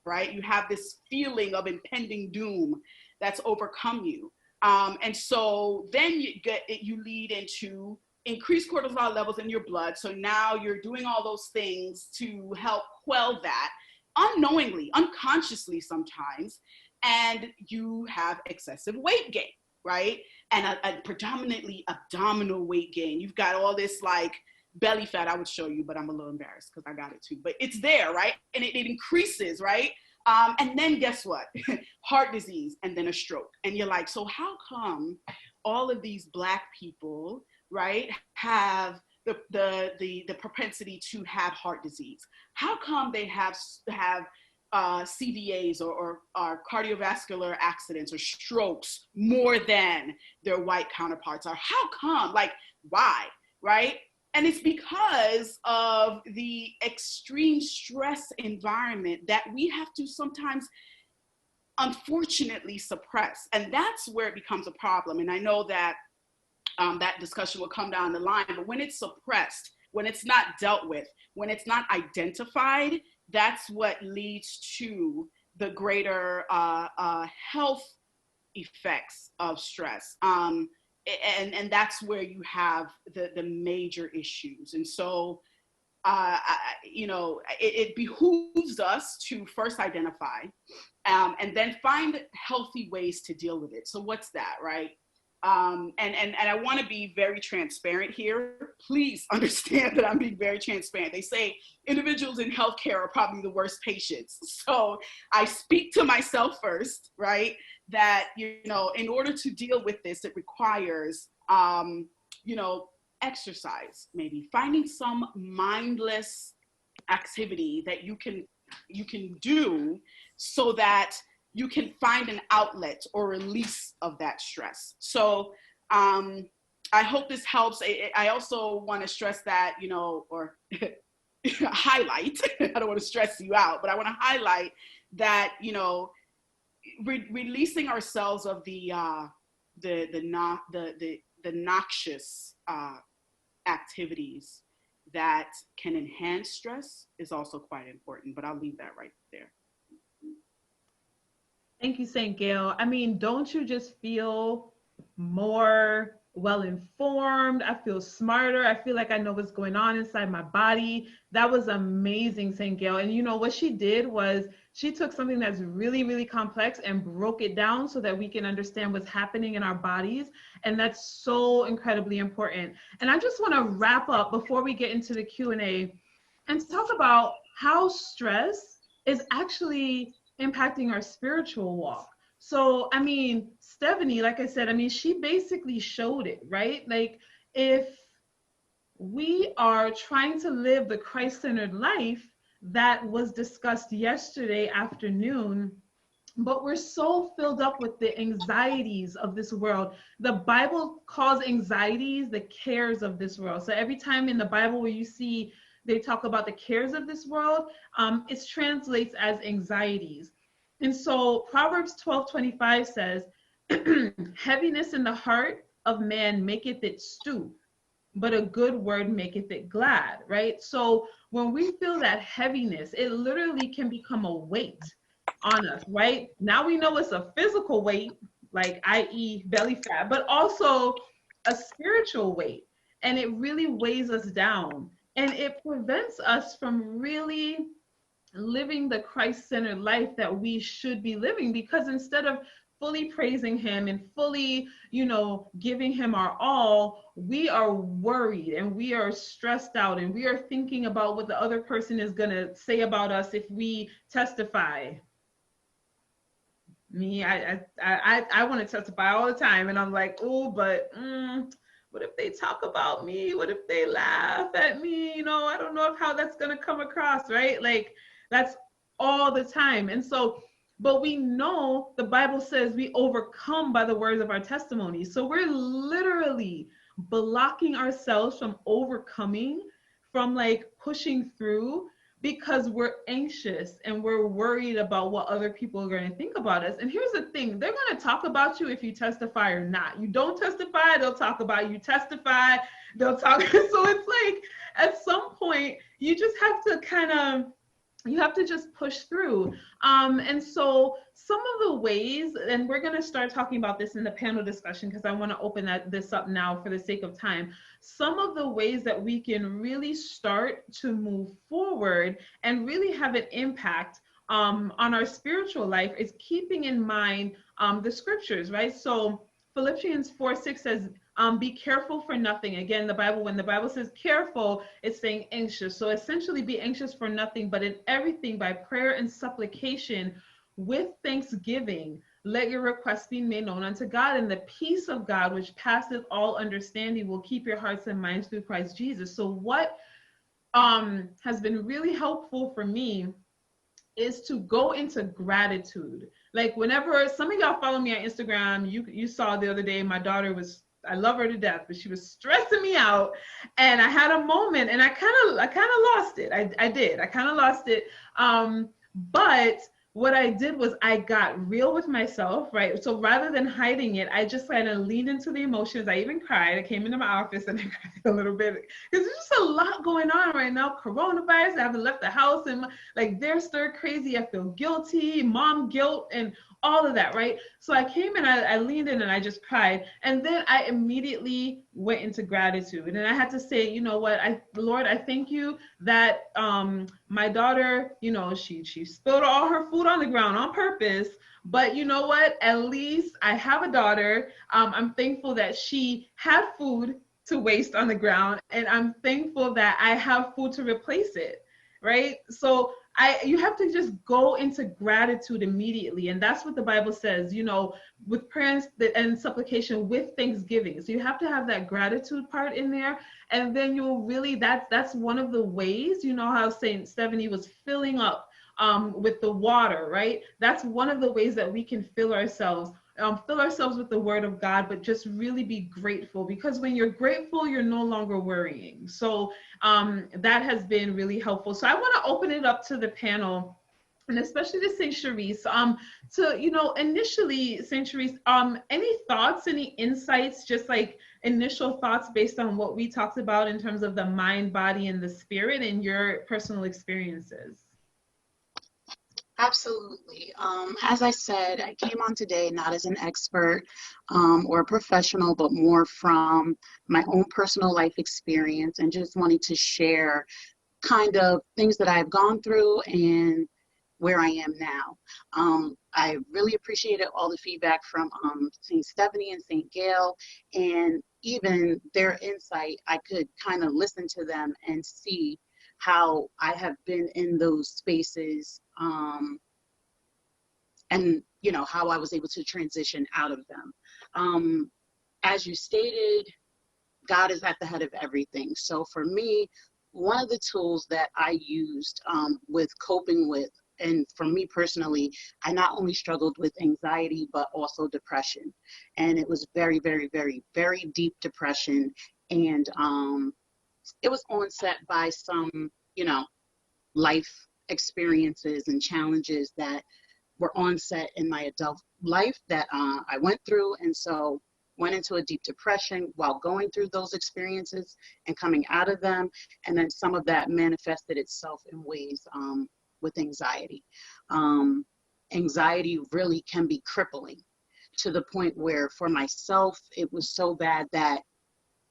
right? You have this feeling of impending doom that's overcome you. And so then you lead into increased cortisol levels in your blood. So now you're doing all those things to help quell that unknowingly, unconsciously sometimes, and you have excessive weight gain, right? And a predominantly abdominal weight gain. You've got all this like belly fat. I would show you, but I'm a little embarrassed because I got it too, but it's there, right? And it increases, right? And then guess what? Heart disease and then a stroke. And you're like, so how come all of these Black people, right, have the propensity to have heart disease? How come they have CVAs or cardiovascular accidents or strokes more than their white counterparts? Or how come? Like, why, right? And it's because of the extreme stress environment that we have to sometimes, unfortunately, suppress. And that's where it becomes a problem. And I know that that discussion will come down the line, but when it's suppressed, when it's not dealt with, when it's not identified, that's what leads to the greater health effects of stress. And that's where you have the major issues. And so, it behooves us to first identify and then find healthy ways to deal with it. So what's that, right? And I want to be very transparent here. Please understand that I'm being very transparent. They say individuals in healthcare are probably the worst patients. So I speak to myself first, right? That, in order to deal with this, it requires, exercise, maybe finding some mindless activity that you can do so that you can find an outlet or release of that stress. So I hope this helps. I also want to stress that, or highlight, I don't want to stress you out, but I want to highlight that, releasing ourselves of the the noxious activities that can enhance stress is also quite important, but I'll leave that right there. Thank you, St. Gail. I mean, don't you just feel more well-informed? I feel smarter. I feel like I know what's going on inside my body. That was amazing, St. Gail. And you know, what she did was she took something that's really, really complex and broke it down so that we can understand what's happening in our bodies. And that's so incredibly important. And I just want to wrap up before we get into the Q&A and talk about how stress is actually impacting our spiritual walk. So, I mean, Stephanie, like I said, I mean, she basically showed it, right? Like, if we are trying to live the Christ-centered life that was discussed yesterday afternoon, but we're so filled up with the anxieties of this world. The Bible calls anxieties the cares of this world. So every time in the Bible where you see they talk about the cares of this world, it translates as anxieties. And so Proverbs 12:25 says, heaviness in the heart of man maketh it stoop, but a good word maketh it glad, right? So when we feel that heaviness, it literally can become a weight on us, right? Now we know it's a physical weight, like i.e. belly fat, but also a spiritual weight. And it really weighs us down. And it prevents us from really living the Christ-centered life that we should be living, because instead of fully praising him and fully, you know, giving him our all, we are worried and we are stressed out and we are thinking about what the other person is going to say about us if we testify. Me, I want to testify all the time, and I'm like, oh, but what if they talk about me? What if they laugh at me? You know, I don't know how that's going to come across, right? Like, that's all the time. And so, but we know the Bible says we overcome by the words of our testimony. So we're literally blocking ourselves from overcoming, from like pushing through, because we're anxious and we're worried about what other people are going to think about us. And here's the thing, they're going to talk about you if you testify or not. You don't testify, they'll talk about you. Testify, they'll talk. So it's like, at some point, you just have to kind of, you have to just push through. And so some of the ways, and we're going to start talking about this in the panel discussion because I want to open this up now for the sake of time. Some of the ways that we can really start to move forward and really have an impact on our spiritual life is keeping in mind the scriptures, right? So Philippians 4:6 says, be careful for nothing. Again, when the Bible says careful, it's saying anxious. So essentially be anxious for nothing, but in everything by prayer and supplication with thanksgiving, let your requests be made known unto God, and the peace of God, which passeth all understanding, will keep your hearts and minds through Christ Jesus. So what has been really helpful for me is to go into gratitude. Like whenever, some of y'all follow me on Instagram, you saw the other day, my daughter was, I love her to death, but she was stressing me out. And I had a moment and I kind of lost it. I did. I kind of lost it. But what I did was I got real with myself, right? So rather than hiding it, I just kind of leaned into the emotions. I even cried. I came into my office and I cried a little bit because there's just a lot going on right now. Coronavirus, I haven't left the house, and like they're stir crazy. I feel guilty, mom guilt, and all of that, right? So I came and I leaned in and I just cried. And then I immediately went into gratitude. And I had to say, you know what, Lord, I thank you that my daughter, you know, she spilled all her food on the ground on purpose. But you know what, at least I have a daughter. I'm thankful that she had food to waste on the ground. And I'm thankful that I have food to replace it, right? So you have to just go into gratitude immediately. And that's what the Bible says, you know, with prayer and supplication with thanksgiving. So you have to have that gratitude part in there. And then you'll really, that's one of the ways, you know how St. Stephanie was filling up with the water, right? That's one of the ways that we can fill ourselves with the word of God, but just really be grateful, because when you're grateful, you're no longer worrying. So that has been really helpful. So I want to open it up to the panel and especially to St. Sharice, to, initially, St. Sharice, any thoughts, any insights, just like initial thoughts based on what we talked about in terms of the mind, body, and the spirit and your personal experiences? Absolutely. As I said, I came on today not as an expert or a professional, but more from my own personal life experience and just wanting to share kind of things that I've gone through and where I am now. I really appreciated all the feedback from St. Stephanie and St. Gail, and even their insight. I could kind of listen to them and see how I have been in those spaces, and how I was able to transition out of them. As you stated, God is at the head of everything. So for me, one of the tools that I used with coping with, and for me personally, I not only struggled with anxiety, but also depression. And it was very, very, very, very deep depression. And it was onset by some, life experiences and challenges that were onset in my adult life that I went through. And so went into a deep depression while going through those experiences and coming out of them. And then some of that manifested itself in ways with anxiety. Anxiety really can be crippling to the point where for myself, it was so bad that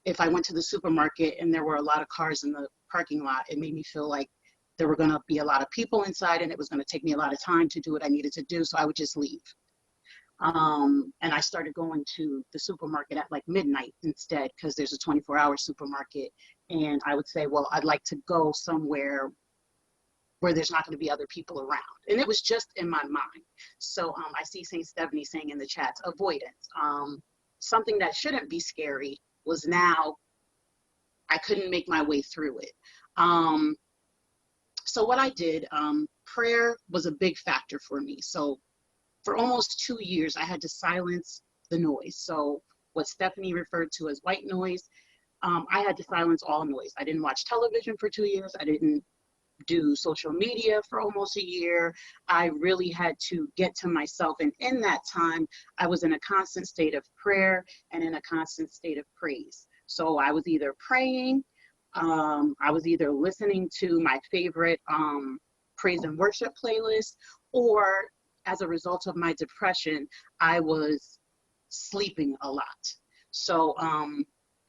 if I went to the supermarket and there were a lot of cars in the parking lot, it made me feel like there were going to be a lot of people inside and it was going to take me a lot of time to do what I needed to do. So I would just leave. And I started going to the supermarket at like midnight instead, because there's a 24-hour supermarket. And I would say, well, I'd like to go somewhere where there's not going to be other people around. And it was just in my mind. So I see St. Stephanie saying in the chats, avoidance. Something that shouldn't be scary was now I couldn't make my way through it. So what I did, prayer was a big factor for me. So for almost 2 years, I had to silence the noise. So what Stephanie referred to as white noise, I had to silence all noise. I didn't watch television for 2 years. I didn't do social media for almost a year. I really had to get to myself. And in that time, I was in a constant state of prayer and in a constant state of praise. So I was either praying, I was either listening to my favorite praise and worship playlist, or as a result of my depression, I was sleeping a lot. So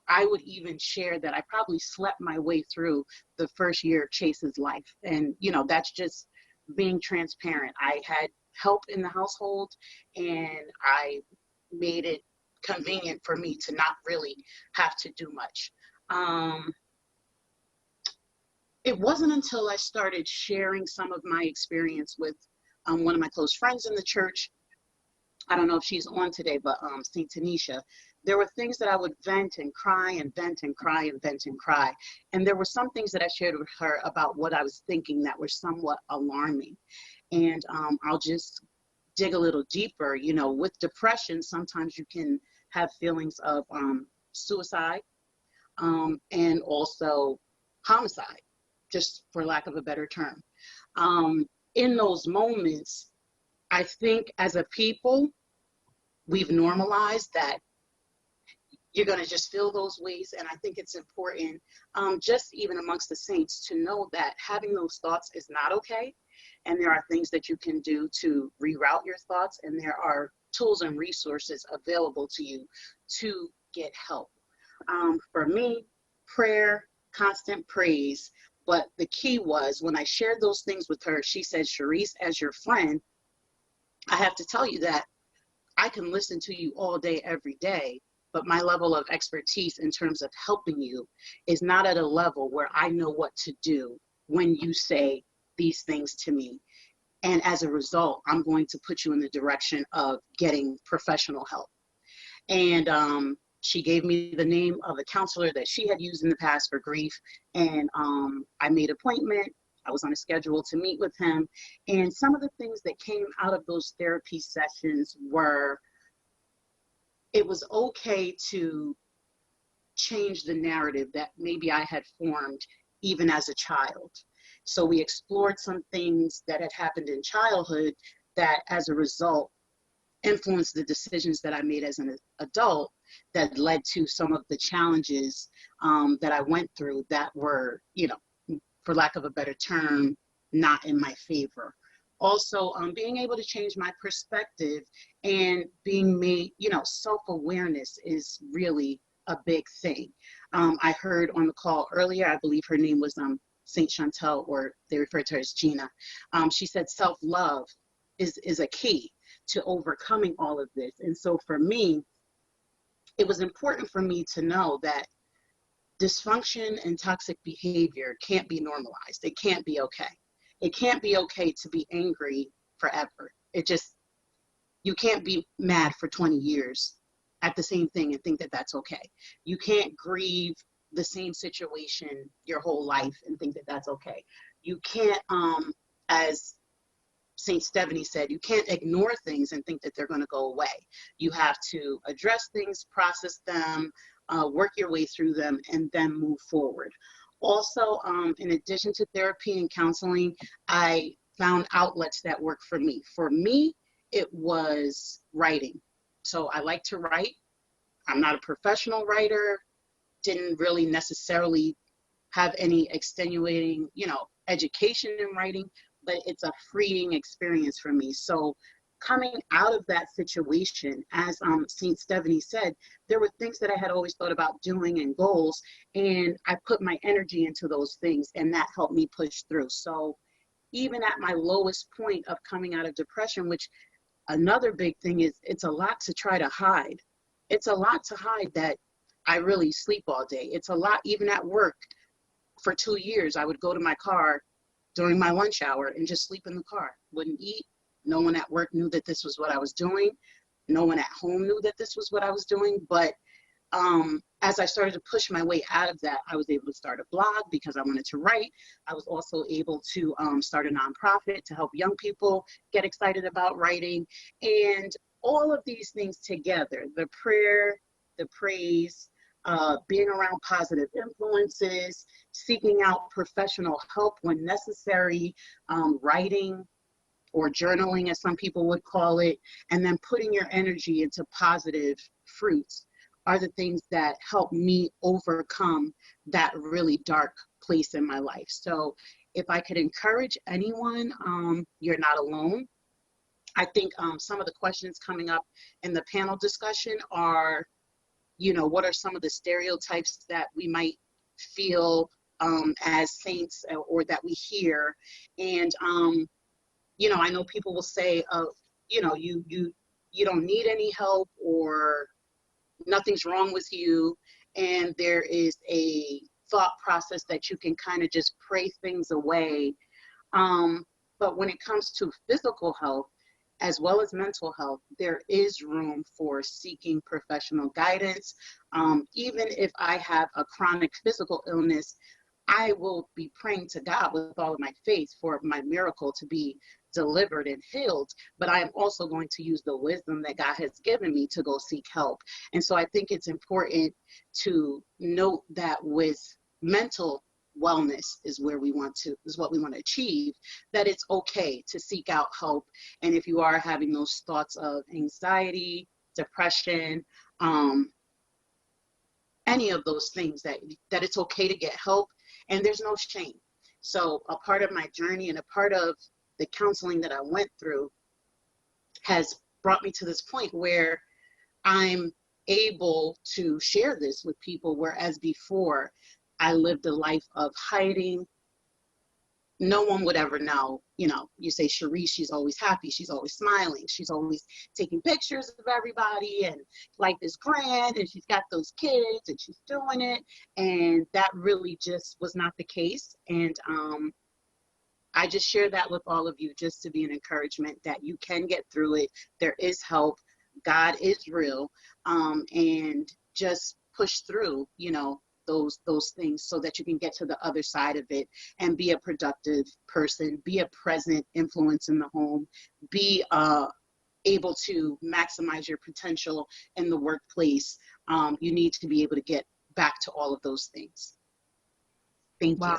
I would even share that I probably slept my way through the first year of Chase's life. And, that's just being transparent. I had help in the household and I made it convenient for me to not really have to do much. It wasn't until I started sharing some of my experience with one of my close friends in the church. I don't know if she's on today, but St. Tanisha, there were things that I would vent and cry and vent and cry and vent and cry. And there were some things that I shared with her about what I was thinking that were somewhat alarming. And I'll just dig a little deeper. With depression, sometimes you can have feelings of suicide and also homicide, just for lack of a better term. In those moments, I think as a people, we've normalized that you're going to just feel those ways. And I think it's important, just even amongst the saints, to know that having those thoughts is not okay. And there are things that you can do to reroute your thoughts. And there are tools and resources available to you to get help. For me, prayer, constant praise. But the key was when I shared those things with her, she said, Sharice, as your friend, I have to tell you that I can listen to you all day, every day, but my level of expertise in terms of helping you is not at a level where I know what to do when you say these things to me. And as a result, I'm going to put you in the direction of getting professional help. And she gave me the name of a counselor that she had used in the past for grief. And I made an appointment. I was on a schedule to meet with him. And some of the things that came out of those therapy sessions were, it was okay to change the narrative that maybe I had formed even as a child. So we explored some things that had happened in childhood that as a result influenced the decisions that I made as an adult that led to some of the challenges that I went through that were, you know, for lack of a better term, not in my favor. Also, being able to change my perspective and being made, you know, self-awareness is really a big thing. I heard on the call earlier, I believe her name was Saint Chantel, or they refer to her as Gina. She said self-love is a key to overcoming all of this. And so for me, it was important for me to know that dysfunction and toxic behavior can't be normalized. It can't be okay. It can't be okay to be angry forever. It just, you can't be mad for 20 years at the same thing and think that that's okay. You can't grieve the same situation your whole life and think that that's okay. You can't, as St. Stephanie said, you can't ignore things and think that they're going to go away. You have to address things, process them, work your way through them, and then move forward. Also, in addition to therapy and counseling, I found outlets that work for me. For me, it was writing. So I like to write. I'm not a professional writer, didn't really necessarily have any extenuating, you know, education in writing, but it's a freeing experience for me. So coming out of that situation, as St. Stephanie said, there were things that I had always thought about doing and goals, and I put my energy into those things, and that helped me push through. So even at my lowest point of coming out of depression, which another big thing is, it's a lot to try to hide. It's a lot to hide that I really sleep all day. It's a lot, even at work. For 2 years, I would go to my car during my lunch hour and just sleep in the car, wouldn't eat. No one at work knew that this was what I was doing. No one at home knew that this was what I was doing. But as I started to push my way out of that, I was able to start a blog because I wanted to write. I was also able to start a nonprofit to help young people get excited about writing. And all of these things together, the prayer, the praise, being around positive influences, seeking out professional help when necessary, writing or journaling, as some people would call it, and then putting your energy into positive fruits are the things that help me overcome that really dark place in my life. So if I could encourage anyone, you're not alone. I think some of the questions coming up in the panel discussion are, you know, what are some of the stereotypes that we might feel as saints, or that we hear? And, you know, I know people will say, you know, you don't need any help, or nothing's wrong with you. And there is a thought process that you can kind of just pray things away. But when it comes to physical health, as well as mental health, there is room for seeking professional guidance. Even if I have a chronic physical illness, I will be praying to God with all of my faith for my miracle to be delivered and healed, but I am also going to use the wisdom that God has given me to go seek help. And so I think it's important to note that with mental wellness is what we want to achieve, that it's okay to seek out help. And if you are having those thoughts of anxiety, depression, any of those things, that it's okay to get help, and there's no shame. So a part of my journey and a part of the counseling that I went through has brought me to this point where I'm able to share this with people, whereas before I lived a life of hiding. No one would ever know. You know, you say Sharice, she's always happy, she's always smiling, she's always taking pictures of everybody, and life is grand, and she's got those kids, and she's doing it. And that really just was not the case. And I just share that with all of you just to be an encouragement that you can get through it. There is help. God is real. And just push through, you know, those things so that you can get to the other side of it and be a productive person, be a present influence in the home, be able to maximize your potential in the workplace. You need to be able to get back to all of those things. Thank you.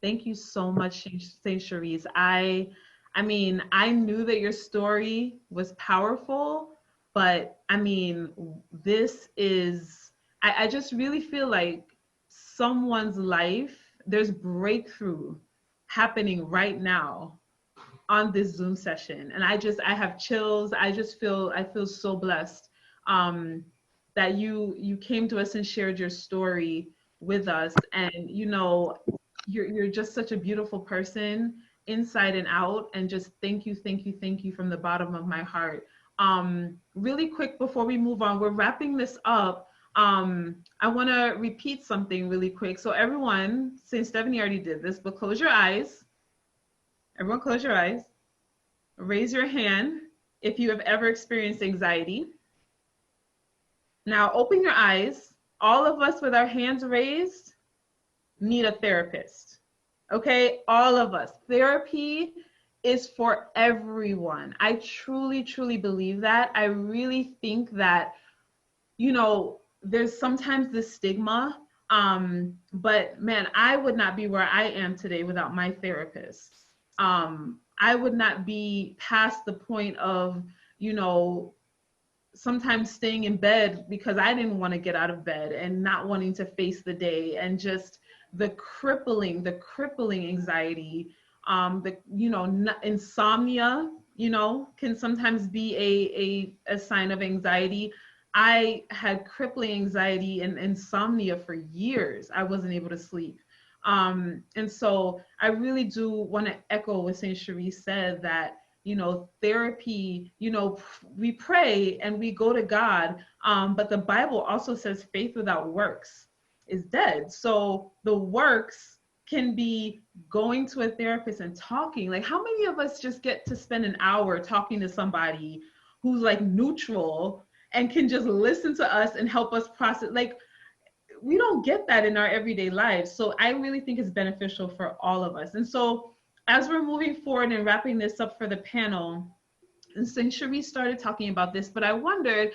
Thank you so much, Saint Cherise. I mean, I knew that your story was powerful, but I mean, this is, I just really feel like someone's life, there's breakthrough happening right now on this Zoom session. And I have chills. I feel so blessed that you came to us and shared your story with us. And you're just such a beautiful person inside and out. And just thank you from the bottom of my heart. Really quick before we move on, we're wrapping this up. I want to repeat something really quick. So everyone, St. Stephanie already did this, but close your eyes. Everyone close your eyes. Raise your hand if you have ever experienced anxiety. Now open your eyes. All of us with our hands raised need a therapist. Okay, all of us. Therapy is for everyone. I truly, truly believe that. I really think that, there's sometimes this stigma, but man, I would not be where I am today without my therapist. I would not be past the point of, sometimes staying in bed because I didn't want to get out of bed and not wanting to face the day, and just the crippling anxiety, insomnia, can sometimes be a sign of anxiety. I had crippling anxiety and insomnia for years. I wasn't able to sleep. And so I really do want to echo what St. Cherise said, that, therapy, we pray and we go to God, but the Bible also says faith without works is dead. So the works can be going to a therapist and talking. Like, how many of us just get to spend an hour talking to somebody who's like neutral and can just listen to us and help us process? Like, we don't get that in our everyday lives. So I really think it's beneficial for all of us. And so as we're moving forward and wrapping this up for the panel, and St. Cherise started talking about this, but I wondered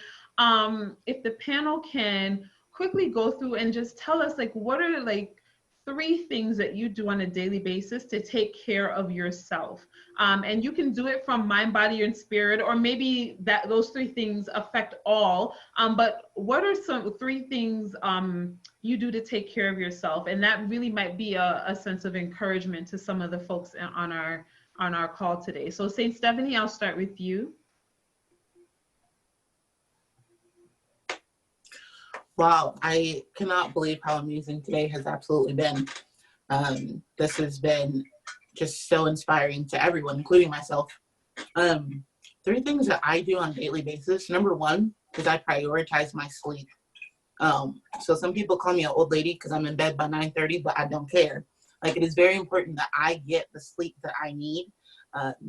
if the panel can quickly go through and just tell us, like, what are like 3 things that you do on a daily basis to take care of yourself. And you can do it from mind, body, and spirit, or maybe that those 3 things affect all. But what are some 3 things you do to take care of yourself? And that really might be a sense of encouragement to some of the folks on our call today. So St. Stephanie, I'll start with you. Wow, I cannot believe how amazing today has absolutely been. This has been just so inspiring to everyone, including myself. 3 things that I do on a daily basis. Number 1 is I prioritize my sleep. So some people call me an old lady because I'm in bed by 9:30, but I don't care. Like, it is very important that I get the sleep that I need,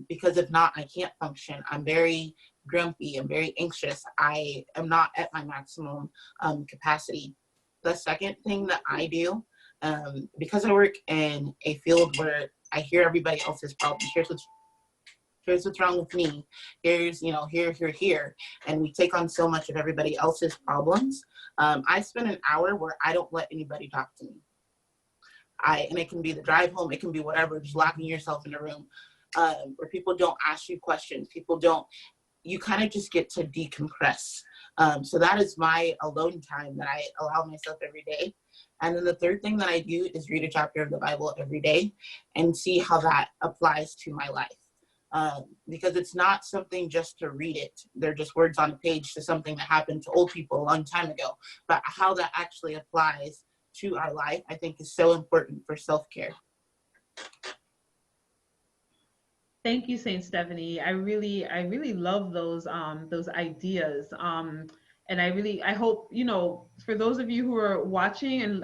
because if not, I can't function. I'm very grumpy. I'm very anxious. I am not at my maximum capacity. The second thing that I do, because I work in a field where I hear everybody else's problems, here's what's wrong with me, here's, here, and we take on so much of everybody else's problems. I spend an hour where I don't let anybody talk to me. And it can be the drive home, it can be whatever, just locking yourself in a room where people don't ask you questions, you kind of just get to decompress. So that is my alone time that I allow myself every day. And then the third thing that I do is read a chapter of the Bible every day and see how that applies to my life. Because it's not something just to read it. They're just words on a page to something that happened to old people a long time ago. But how that actually applies to our life, I think, is so important for self-care. Thank you, St. Stephanie. I really love those ideas. And I hope, for those of you who are watching and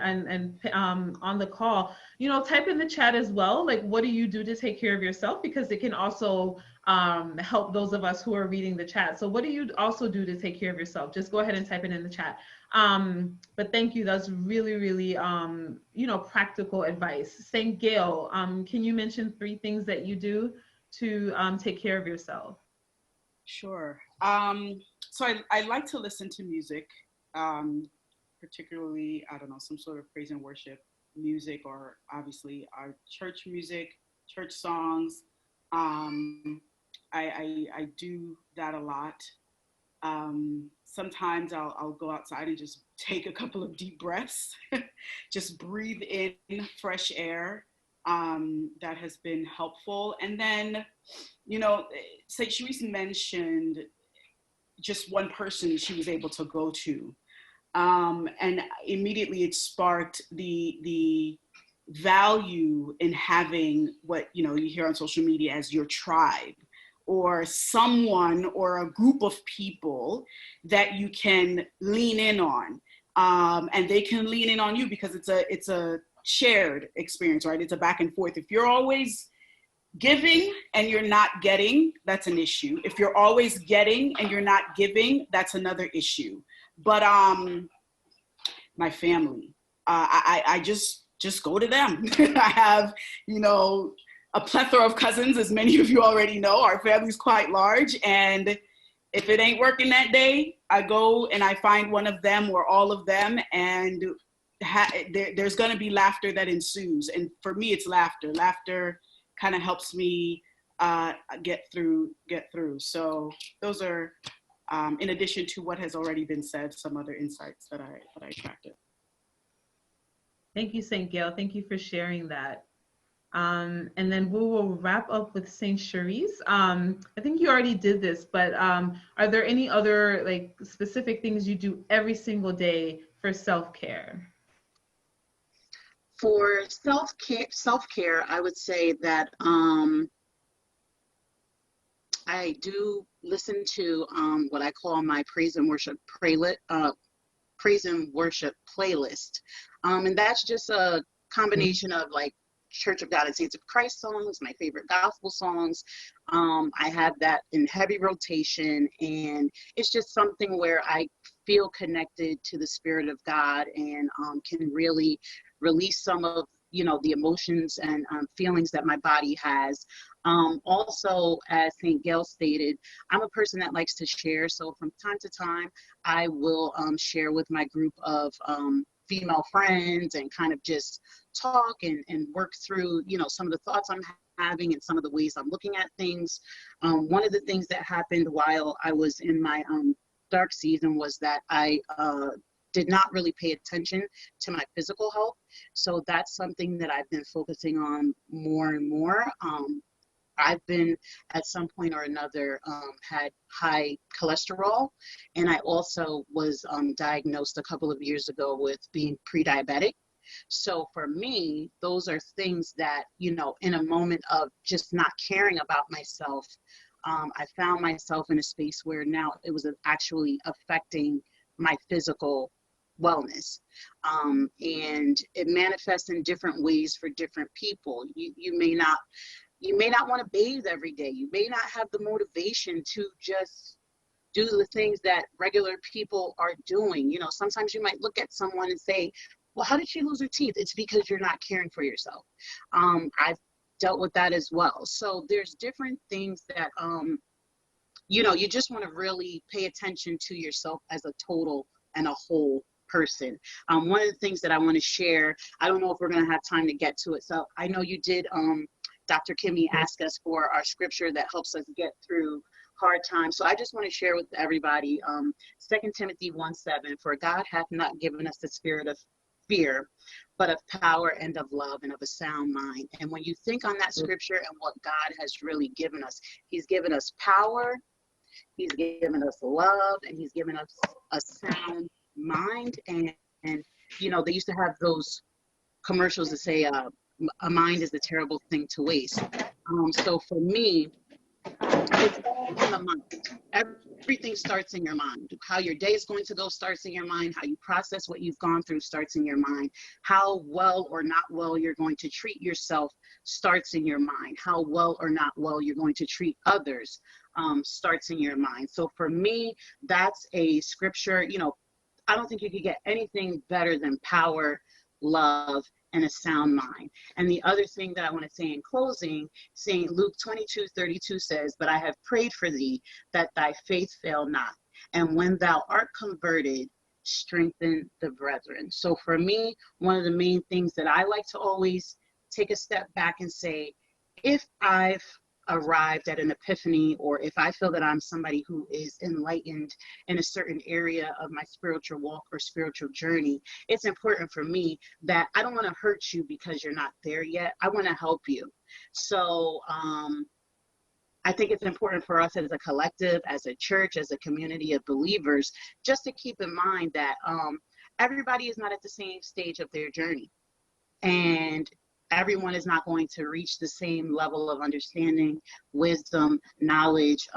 on the call, type in the chat as well, like, what do you do to take care of yourself? Because it can also help those of us who are reading the chat. So what do you also do to take care of yourself? Just go ahead and type it in the chat. But thank you. That's really, really, practical advice. St. Gail, can you mention 3 things that you do to take care of yourself? Sure. So I like to listen to music, particularly, I don't know, some sort of praise and worship music, or obviously our church music, church songs. I do that a lot. Sometimes I'll go outside and just take a couple of deep breaths, just breathe in fresh air. That has been helpful. And then, St. Sharice mentioned just one person she was able to go to. And immediately it sparked the value in having what, you hear on social media as your tribe, or someone or a group of people that you can lean in on. And they can lean in on you because it's a shared experience, right? It's a back and forth. If you're always giving and you're not getting, that's an issue. If you're always getting and you're not giving, that's another issue. But my family, I just go to them. I have, a plethora of cousins, as many of you already know. Our family's quite large, and if it ain't working that day, I go and I find one of them or all of them, and there's going to be laughter that ensues. And for me, it's laughter. Laughter kind of helps me get through. So those are, in addition to what has already been said, some other insights that I attracted. Thank you, St. Gail. Thank you for sharing that. And then we will wrap up with St. Sharice. I think you already did this, but are there any other specific things you do every single day for self-care? For self-care, I would say that I do listen to what I call my praise and worship playlist. And that's just a combination of Church of God and Saints of Christ songs, my favorite gospel songs. I have that in heavy rotation, and it's just something where I feel connected to the Spirit of God and can really release some of the emotions and feelings that my body has. Also, as St. Gail stated, I'm a person that likes to share, so from time to time I will share with my group of female friends and kind of just talk and work through, some of the thoughts I'm having and some of the ways I'm looking at things. One of the things that happened while I was in my dark season was that I did not really pay attention to my physical health. So that's something that I've been focusing on more and more. I've been, at some point or another, had high cholesterol, and I also was diagnosed a couple of years ago with being pre-diabetic. So for me, those are things that, in a moment of just not caring about myself, I found myself in a space where now it was actually affecting my physical wellness. And it manifests in different ways for different people. You may not want to bathe every day. You may not have the motivation to just do the things that regular people are doing. Sometimes you might look at someone and say, well, how did she lose her teeth? It's because you're not caring for yourself. I've dealt with that as well. So there's different things that, you just want to really pay attention to yourself as a total and a whole person. One of the things that I want to share, I don't know if we're going to have time to get to it. So I know you did, Dr. Kimmy asked us for our scripture that helps us get through hard times. So I just want to share with everybody 2 Timothy 1:7, for God hath not given us the spirit of fear, but of power and of love and of a sound mind. And when you think on that scripture and what God has really given us, he's given us power, he's given us love, and he's given us a sound mind. And they used to have those commercials that say, a mind is a terrible thing to waste. So for me, it's all in the mind. Everything starts in your mind. How your day is going to go starts in your mind. How you process what you've gone through starts in your mind. How well or not well you're going to treat yourself starts in your mind. How well or not well you're going to treat others starts in your mind. So for me, that's a scripture. I don't think you could get anything better than power, love, and a sound mind. And the other thing that I want to say in closing, St. Luke 22:32 says, but I have prayed for thee that thy faith fail not. And when thou art converted, strengthen the brethren. So for me, one of the main things that I like to always take a step back and say, if I've arrived at an epiphany, or if I feel that I'm somebody who is enlightened in a certain area of my spiritual walk or spiritual journey, it's important for me that I don't want to hurt you because you're not there yet. I want to help you. So I think it's important for us as a collective, as a church, as a community of believers, just to keep in mind that everybody is not at the same stage of their journey. And everyone is not going to reach the same level of understanding, wisdom, knowledge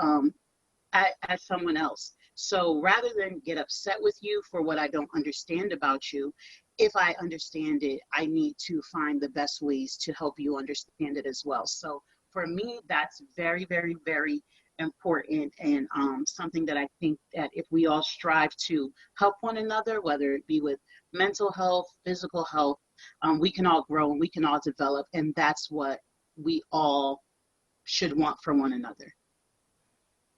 as someone else. So rather than get upset with you for what I don't understand about you, if I understand it, I need to find the best ways to help you understand it as well. So for me, that's very, very, very important, and something that I think that if we all strive to help one another, whether it be with mental health, physical health, we can all grow and we can all develop, and that's what we all should want for one another.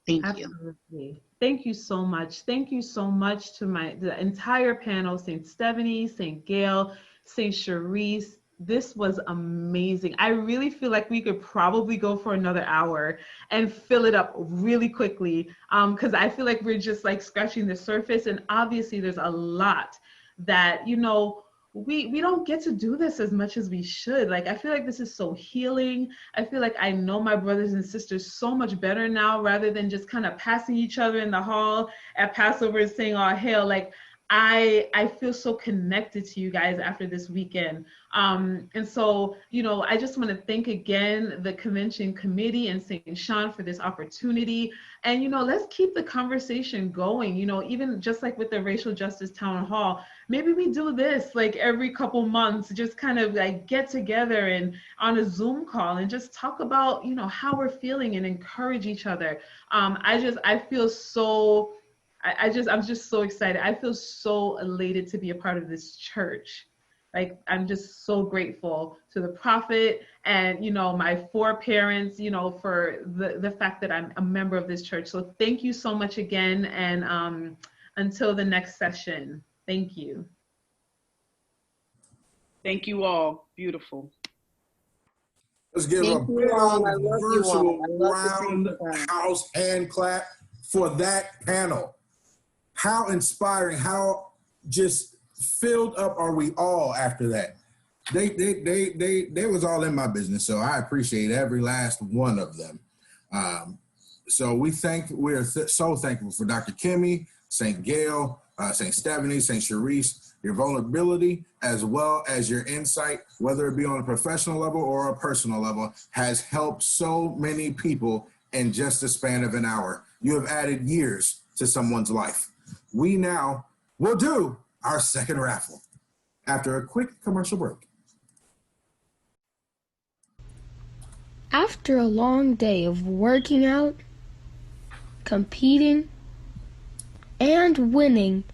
Thank you. Absolutely. Thank you so much. Thank you so much to the entire panel, St. Stephanie, St. Gail, St. Cherise. This was amazing. I really feel like we could probably go for another hour and fill it up really quickly, because I feel like we're just like scratching the surface, and obviously there's a lot that, you know, we don't get to do this as much as we should. Like, I feel like this is so healing. I feel like I know my brothers and sisters so much better now, rather than just kind of passing each other in the hall at Passover and saying, "All hail." Like, I feel so connected to you guys after this weekend. And so, you know, I just want to thank again the convention committee and St. Sean for this opportunity. And, you know, let's keep the conversation going, you know, even just like with the Racial Justice Town Hall, maybe we do this like every couple months, just kind of like get together and on a Zoom call and just talk about, you know, how we're feeling and encourage each other. I feel so, I'm just so excited. I feel so elated to be a part of this church. Like, I'm just so grateful to the prophet and, you know, my four parents, you know, for the fact that I'm a member of this church. So thank you so much again. And until the next session, thank you. Thank you all. Beautiful. Let's give a big virtual roundhouse hand clap for that panel. How inspiring, how just filled up are we all after that? They was all in my business, so I appreciate every last one of them. So we're so thankful for Dr. Kimmy, St. Gail, St. Stephanie, St. Cherise, your vulnerability, as well as your insight, whether it be on a professional level or a personal level, has helped so many people in just a span of an hour. You have added years to someone's life. We now will do our second raffle after a quick commercial break. After a long day of working out, competing, and winning,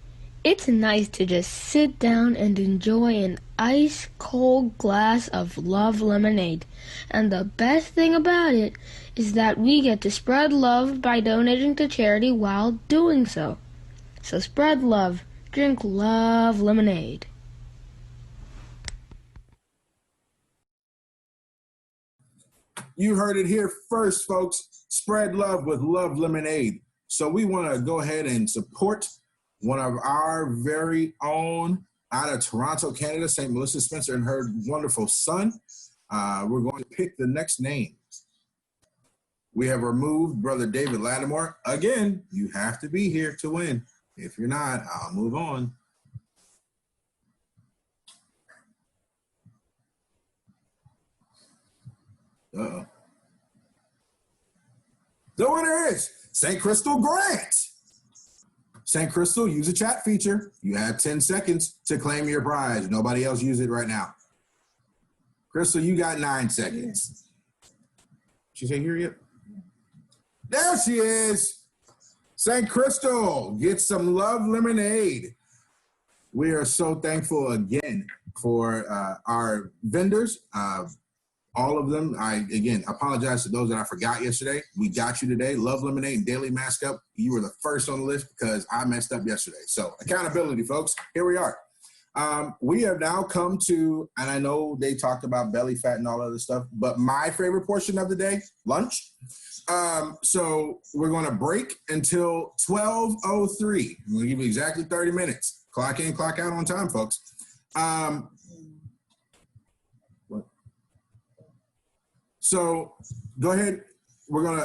it's nice to just sit down and enjoy an ice-cold glass of Love Lemonade. And the best thing about it is that we get to spread love by donating to charity while doing so. So spread love, drink Love Lemonade. You heard it here first, folks. Spread love with Love Lemonade. So we want to go ahead and support one of our very own out of Toronto, Canada, St. Melissa Spencer and her wonderful son. We're going to pick the next name. We have removed Brother David Lattimore. Again, you have to be here to win. If you're not, I'll move on. Uh-oh. The winner is St. Crystal Grant. St. Crystal, use a chat feature. You have 10 seconds to claim your prize. Nobody else use it right now. Crystal, you got 9 seconds. She say here yet? There she is. St. Crystal, get some Love Lemonade. We are so thankful again for our vendors. all of them. I, again, apologize to those that I forgot yesterday. We got you today. Love Lemonade and Daily Mask Up. You were the first on the list because I messed up yesterday. So accountability, folks. Here we are. We have now come to, and I know they talked about belly fat and all other stuff, but my favorite portion of the day, lunch. So we're going to break until 12:03. I'm going to give you exactly 30 minutes. Clock in, clock out on time, folks. So go ahead. We're going to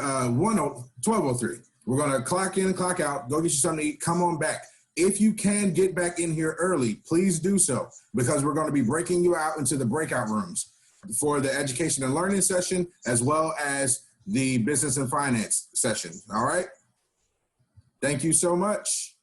12:03. We're going to clock in and clock out. Go get you something to eat. Come on back. If you can get back in here early, please do so, because we're going to be breaking you out into the breakout rooms for the education and learning session, as well as the business and finance session. All right. Thank you so much.